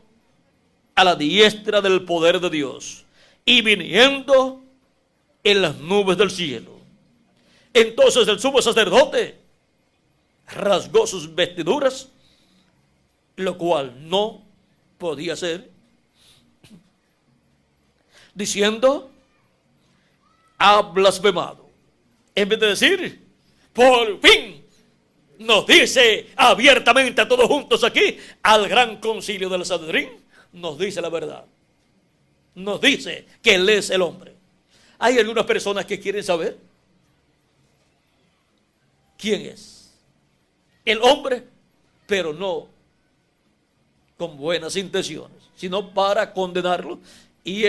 Speaker 1: a la diestra del poder de Dios y viniendo en las nubes del cielo. Entonces el sumo sacerdote rasgó sus vestiduras, lo cual no podía ser, diciendo: ha blasfemado. En vez de decir: por fin nos dice abiertamente a todos juntos aquí, al gran concilio del Sanedrín, nos dice la verdad. Nos dice que Él es el hombre. Hay algunas personas que quieren saber quién es el hombre, pero no con buenas intenciones, sino para condenarlo. Y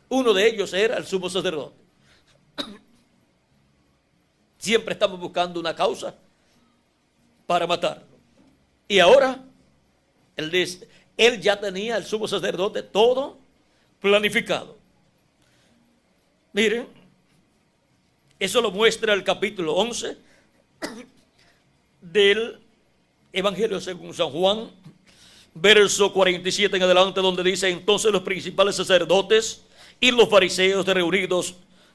Speaker 1: uno de ellos era el sumo sacerdote. Siempre estamos buscando una causa para matarlo. Y ahora él ya tenía, el sumo sacerdote, todo planificado. Miren, eso lo muestra el capítulo 11 del Evangelio según San Juan, verso 47 en adelante, donde dice: entonces los principales sacerdotes y los fariseos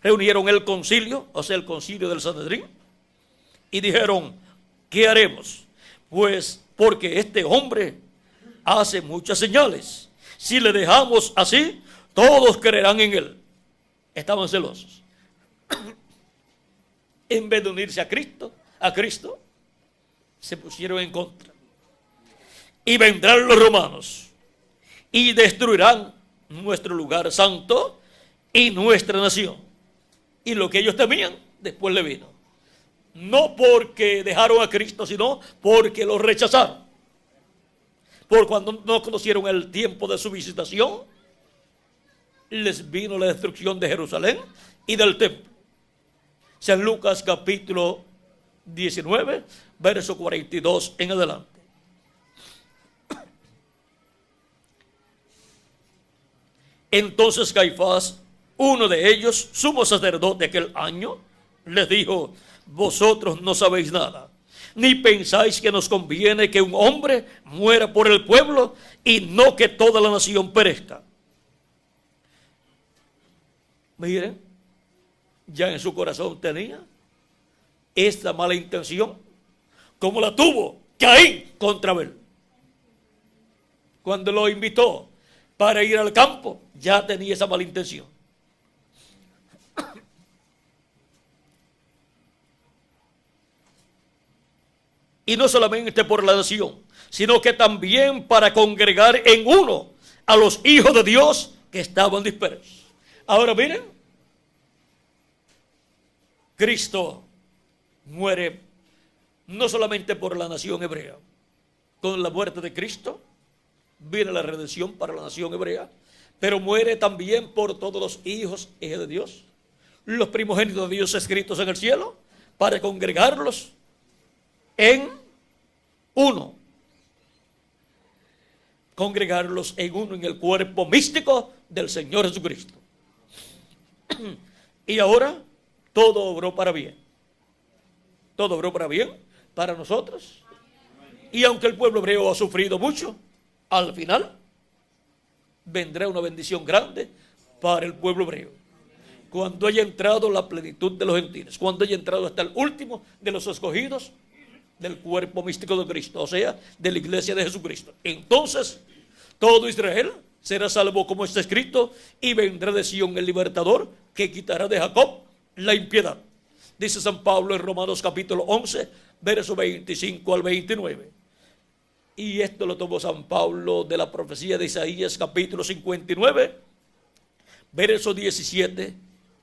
Speaker 1: reunieron el concilio, o sea, el concilio del Sanedrín, y dijeron: ¿qué haremos? Pues porque este hombre hace muchas señales. Si le dejamos así, todos creerán en él. Estaban celosos. En vez de unirse a Cristo, se pusieron en contra. Y vendrán los romanos y destruirán nuestro lugar santo y nuestra nación. Y lo que ellos temían, después le vino. No porque dejaron a Cristo, sino porque lo rechazaron. Por cuando no conocieron el tiempo de su visitación, les vino la destrucción de Jerusalén y del templo. San Lucas capítulo 19, verso 42 en adelante. Entonces Caifás, uno de ellos, sumo sacerdote aquel año, les dijo: vosotros no sabéis nada, ni pensáis que nos conviene que un hombre muera por el pueblo y no que toda la nación perezca. Miren, ya en su corazón tenía esta mala intención, como la tuvo Caín contra Abel. Cuando lo invitó para ir al campo, ya tenía esa mala intención. Y no solamente por la nación, sino que también para congregar en uno a los hijos de Dios que estaban dispersos. Ahora miren, Cristo muere no solamente por la nación hebrea. Con la muerte de Cristo viene la redención para la nación hebrea, pero muere también por todos los hijos e hijas de Dios, los primogénitos de Dios escritos en el cielo, para congregarlos en uno. Congregarlos en uno, en el cuerpo místico del Señor Jesucristo. Y ahora todo obró para bien. Todo obró para bien para nosotros. Y aunque el pueblo hebreo ha sufrido mucho, al final vendrá una bendición grande para el pueblo hebreo. Cuando haya entrado la plenitud de los gentiles, cuando haya entrado hasta el último de los escogidos del cuerpo místico de Cristo, o sea, de la iglesia de Jesucristo. Entonces, todo Israel será salvo, como está escrito, y vendrá de Sión el libertador, que quitará de Jacob la impiedad. Dice San Pablo en Romanos capítulo 11, verso 25 al 29. Y esto lo tomó San Pablo de la profecía de Isaías capítulo 59, verso 17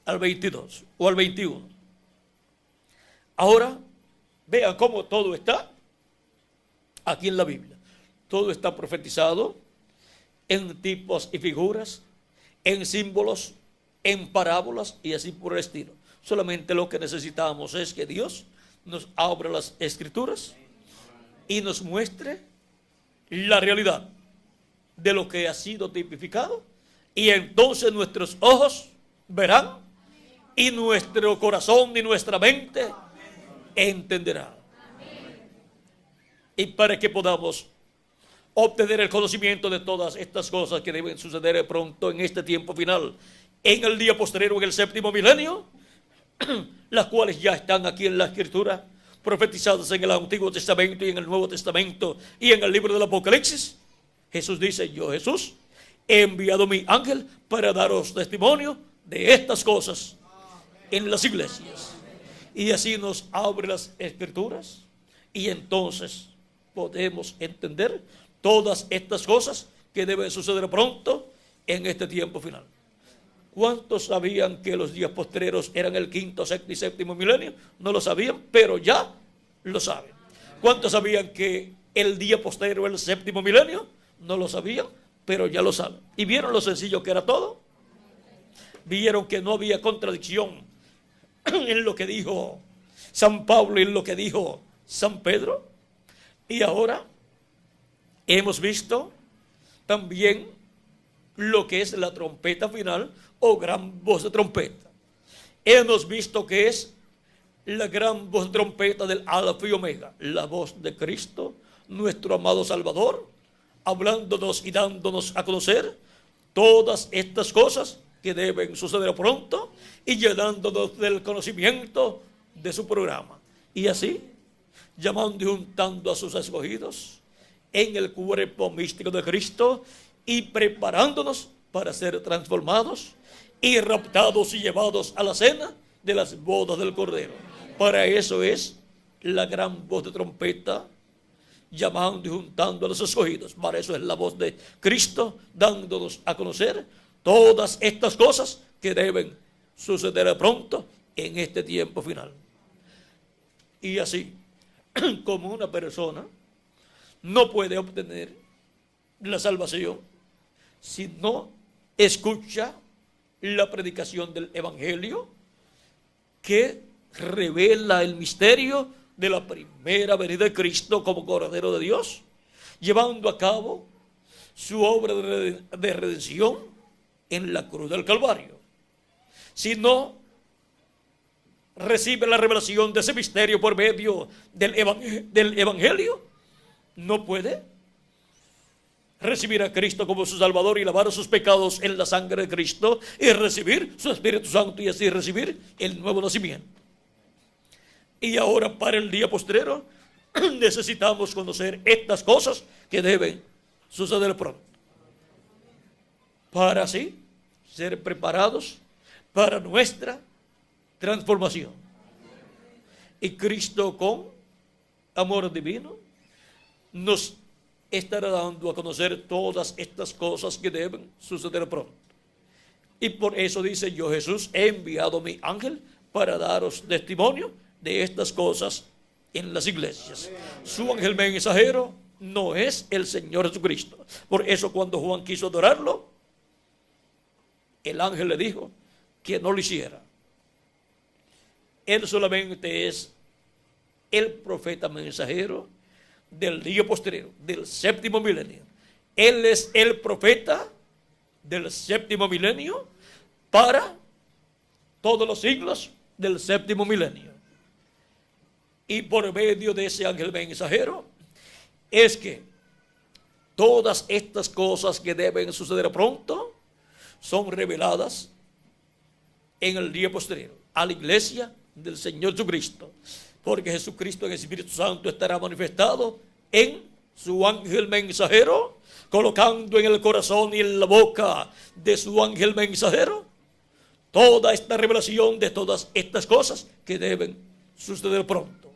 Speaker 1: al 22 o al 21. Ahora, vean cómo todo está aquí en la Biblia. Todo está profetizado en tipos y figuras, en símbolos, en parábolas y así por el estilo. Solamente lo que necesitamos es que Dios nos abra las escrituras y nos muestre la realidad de lo que ha sido tipificado, y entonces nuestros ojos verán y nuestro corazón y nuestra mente entenderá. Y para que podamos obtener el conocimiento de todas estas cosas que deben suceder pronto en este tiempo final, en el día posterior, en el séptimo milenio, las cuales ya están aquí en la Escritura, profetizadas en el Antiguo Testamento y en el Nuevo Testamento y en el libro del Apocalipsis. Jesús dice: yo, Jesús, he enviado mi ángel para daros testimonio de estas cosas en las iglesias. Y así nos abre las Escrituras, y entonces podemos entender todas estas cosas que deben suceder pronto en este tiempo final. ¿Cuántos sabían que los días postreros eran el quinto, sexto y séptimo milenio? No lo sabían, pero ya lo saben. ¿Cuántos sabían que el día postrero era el séptimo milenio? No lo sabían, pero ya lo saben. ¿Y vieron lo sencillo que era todo? Vieron que no había contradicción en lo que dijo San Pablo y en lo que dijo San Pedro. Y ahora hemos visto también lo que es la trompeta final o gran voz de trompeta. Hemos visto que es la gran voz de trompeta del Alfa y Omega, la voz de Cristo, nuestro amado Salvador, hablándonos y dándonos a conocer todas estas cosas que deben suceder pronto y llenándonos del conocimiento de su programa. Y así, llamando y juntando a sus escogidos en el cuerpo místico de Cristo y preparándonos para ser transformados y raptados y llevados a la cena de las bodas del Cordero. Para eso es la gran voz de trompeta, llamando y juntando a los escogidos. Para eso es la voz de Cristo, dándonos a conocer todas estas cosas que deben suceder pronto en este tiempo final. Y así, como una persona no puede obtener la salvación si no escucha la predicación del Evangelio, que revela el misterio de la primera venida de Cristo como Cordero de Dios, llevando a cabo su obra de redención en la cruz del Calvario. Si no recibe la revelación de ese misterio por medio del Evangelio, no puede recibir a Cristo como su Salvador y lavar sus pecados en la sangre de Cristo y recibir su Espíritu Santo y así recibir el nuevo nacimiento. Y ahora, para el día postrero, necesitamos conocer estas cosas que deben suceder pronto, para así ser preparados para nuestra transformación. Y Cristo, con amor divino, nos estará dando a conocer todas estas cosas que deben suceder pronto. Y por eso dice: yo, Jesús, he enviado mi ángel para daros testimonio de estas cosas en las iglesias. Su ángel mensajero no es el Señor Jesucristo. Por eso cuando Juan quiso adorarlo, el ángel le dijo que no lo hiciera. Él solamente es el profeta mensajero del día posterior, del séptimo milenio. Él es el profeta del séptimo milenio para todos los siglos del séptimo milenio. Y por medio de ese ángel mensajero es que todas estas cosas que deben suceder pronto son reveladas en el día posterior a la iglesia del Señor Jesucristo, porque Jesucristo en el Espíritu Santo estará manifestado en su ángel mensajero, colocando en el corazón y en la boca de su ángel mensajero toda esta revelación de todas estas cosas que deben suceder pronto.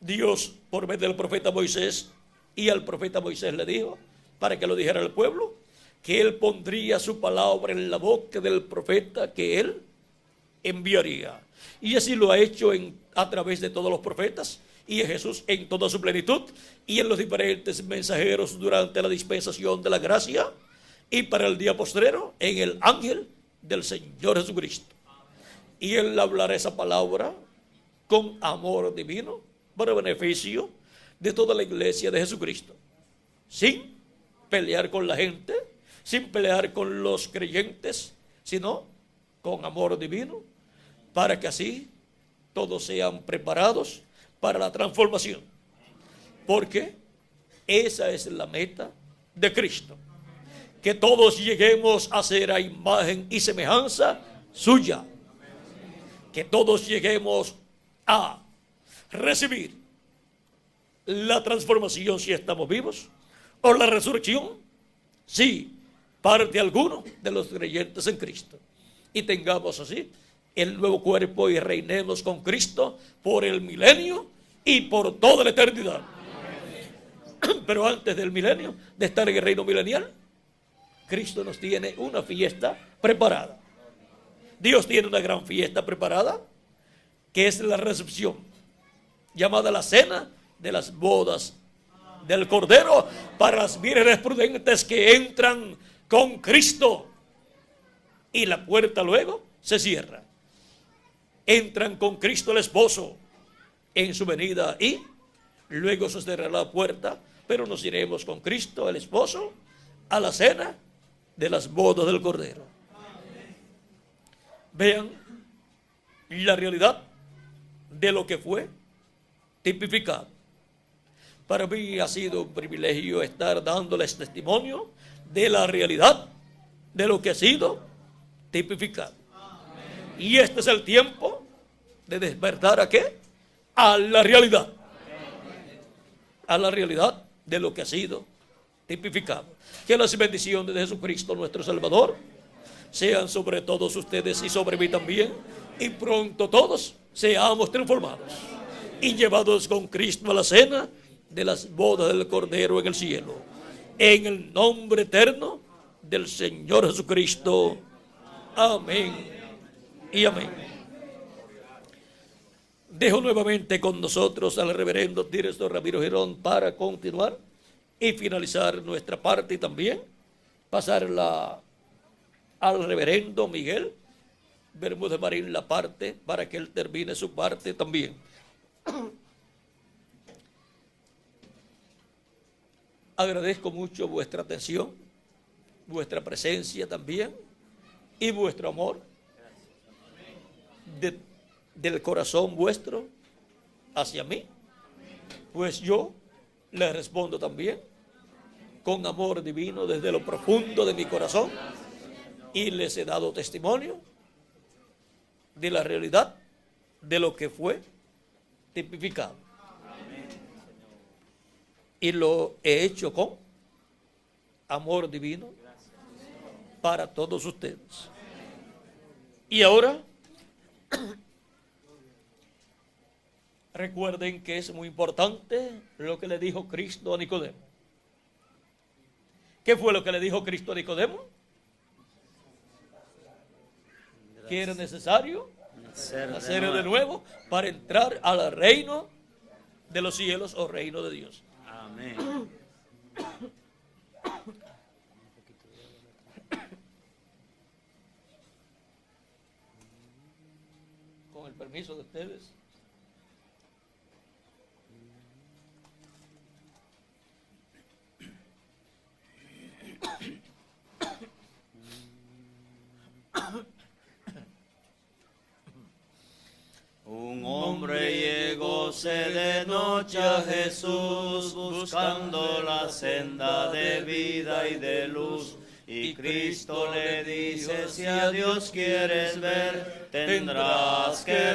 Speaker 1: Dios, por medio del profeta Moisés, y al profeta Moisés le dijo, para que lo dijera al pueblo, que él pondría su palabra en la boca del profeta que él enviaría. Y así lo ha hecho a través de todos los profetas, y en Jesús en toda su plenitud, y en los diferentes mensajeros durante la dispensación de la gracia, y para el día postrero en el ángel del Señor Jesucristo. Y él hablará esa palabra con amor divino para beneficio de toda la iglesia de Jesucristo, sin pelear con la gente, sin pelear con los creyentes, sino con amor divino, para que así todos sean preparados para la transformación, porque esa es la meta de Cristo, que todos lleguemos a ser a imagen y semejanza suya, que todos lleguemos a recibir la transformación si estamos vivos, o la resurrección si parte alguno de los creyentes en Cristo, y tengamos así el nuevo cuerpo y reinemos con Cristo por el milenio y por toda la eternidad. Pero antes del milenio, de estar en el reino milenial, Cristo nos tiene una fiesta preparada. Dios tiene una gran fiesta preparada, que es la recepción, llamada la cena de las bodas del Cordero, para las vírgenes prudentes que entran con Cristo, y la puerta luego se cierra. Entran con Cristo el esposo en su venida, y luego se cerrará la puerta, pero nos iremos con Cristo el esposo a la cena de las bodas del Cordero. Vean la realidad de lo que fue tipificado. Para mí ha sido un privilegio estar dándoles testimonio de la realidad de lo que ha sido tipificado. Y este es el tiempo de despertar ¿a qué? A la realidad. A la realidad de lo que ha sido tipificado. Que las bendiciones de Jesucristo nuestro Salvador sean sobre todos ustedes y sobre mí también, y pronto todos seamos transformados y llevados con Cristo a la cena de las bodas del Cordero en el cielo, en el nombre eterno del Señor Jesucristo. Amén y amén. Dejo nuevamente con nosotros al reverendo director Ramiro Girón para continuar y finalizar nuestra parte, y también pasarla al reverendo Miguel Bermúdez Marín la parte, para que él termine su parte también. Agradezco mucho vuestra atención, vuestra presencia también, y vuestro amor del corazón vuestro hacia mí, pues yo les respondo también con amor divino desde lo profundo de mi corazón, y les he dado testimonio de la realidad de lo que fue tipificado. Y lo he hecho con amor divino para todos ustedes. Y ahora Recuerden que es muy importante lo que le dijo Cristo a Nicodemo. ¿Qué fue lo que le dijo Cristo a Nicodemo? Que era necesario nacer de nuevo para entrar al reino de los cielos o reino de Dios.
Speaker 2: Amén.
Speaker 1: Con el permiso de ustedes.
Speaker 2: Un hombre llegóse de noche a Jesús, buscando la senda de vida y de luz. Y Cristo le dice, si a Dios quieres ver, tendrás que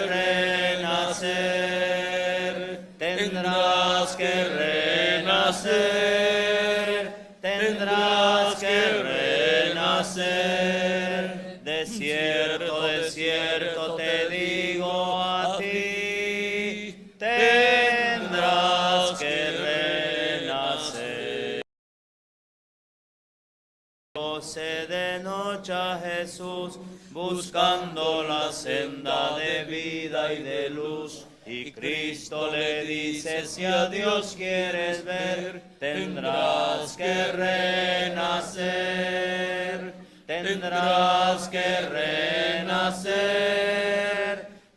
Speaker 2: renacer, tendrás que renacer, tendrás que renacer. De cierto te digo a ti, tendrás que renacer. De noche a Jesús, buscando la senda de vida y de luz. Y Cristo le dice, si a Dios quieres ver, tendrás que renacer, tendrás que renacer,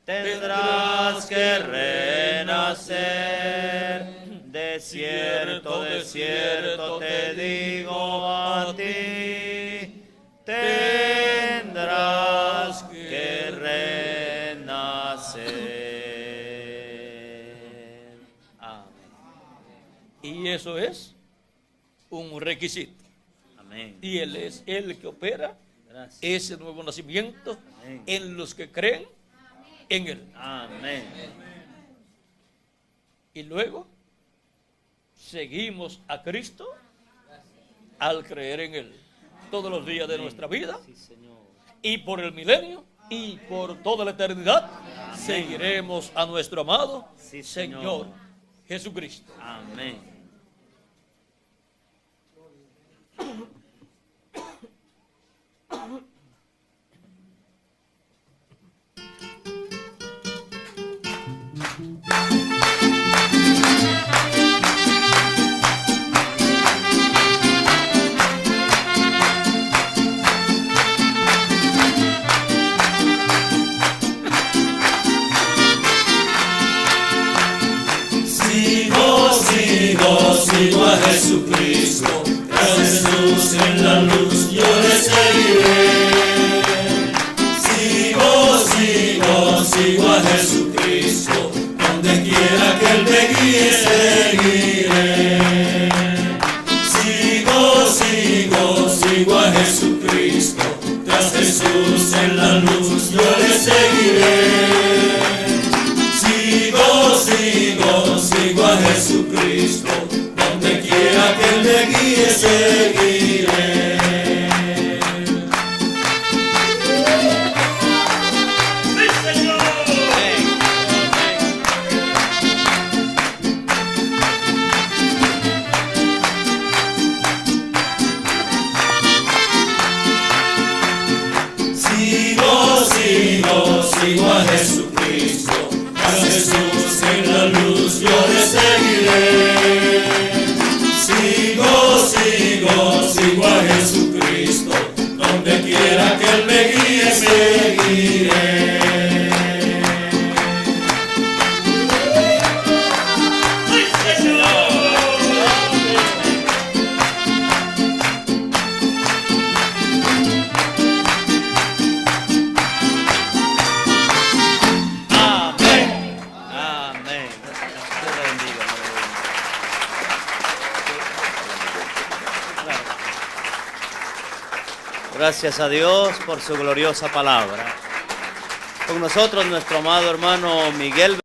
Speaker 2: tendrás que renacer. De cierto te digo a ti, tendrás que renacer. Amén.
Speaker 1: Y eso es un requisito.
Speaker 2: Amén.
Speaker 1: Y Él es el que opera
Speaker 2: Gracias.
Speaker 1: ese nuevo nacimiento
Speaker 2: Amén.
Speaker 1: en los que creen en Él.
Speaker 2: Amén.
Speaker 1: Y luego seguimos a Cristo al creer en Él todos los días de nuestra vida,
Speaker 2: Sí, Señor.
Speaker 1: y por el milenio y por toda la eternidad seguiremos a nuestro amado
Speaker 2: Sí,
Speaker 1: Señor
Speaker 2: Señor.
Speaker 1: Jesucristo.
Speaker 2: Amén.
Speaker 3: Sigo a Jesucristo, tras Jesús en la luz yo le seguiré. Sigo a Jesucristo, donde quiera que Él me guíe seguiré. Sigo a Jesucristo, tras Jesús en la luz yo le seguiré. Sigo a Jesucristo, donde quiera que Él me guíe seguiré. Sigo a Jesucristo, a Jesús en la luz yo le seguiré. Sigo a Jesucristo, donde quiera que Él me guíe seguiré.
Speaker 2: Gracias a Dios por su gloriosa palabra. Con nosotros nuestro amado hermano Miguel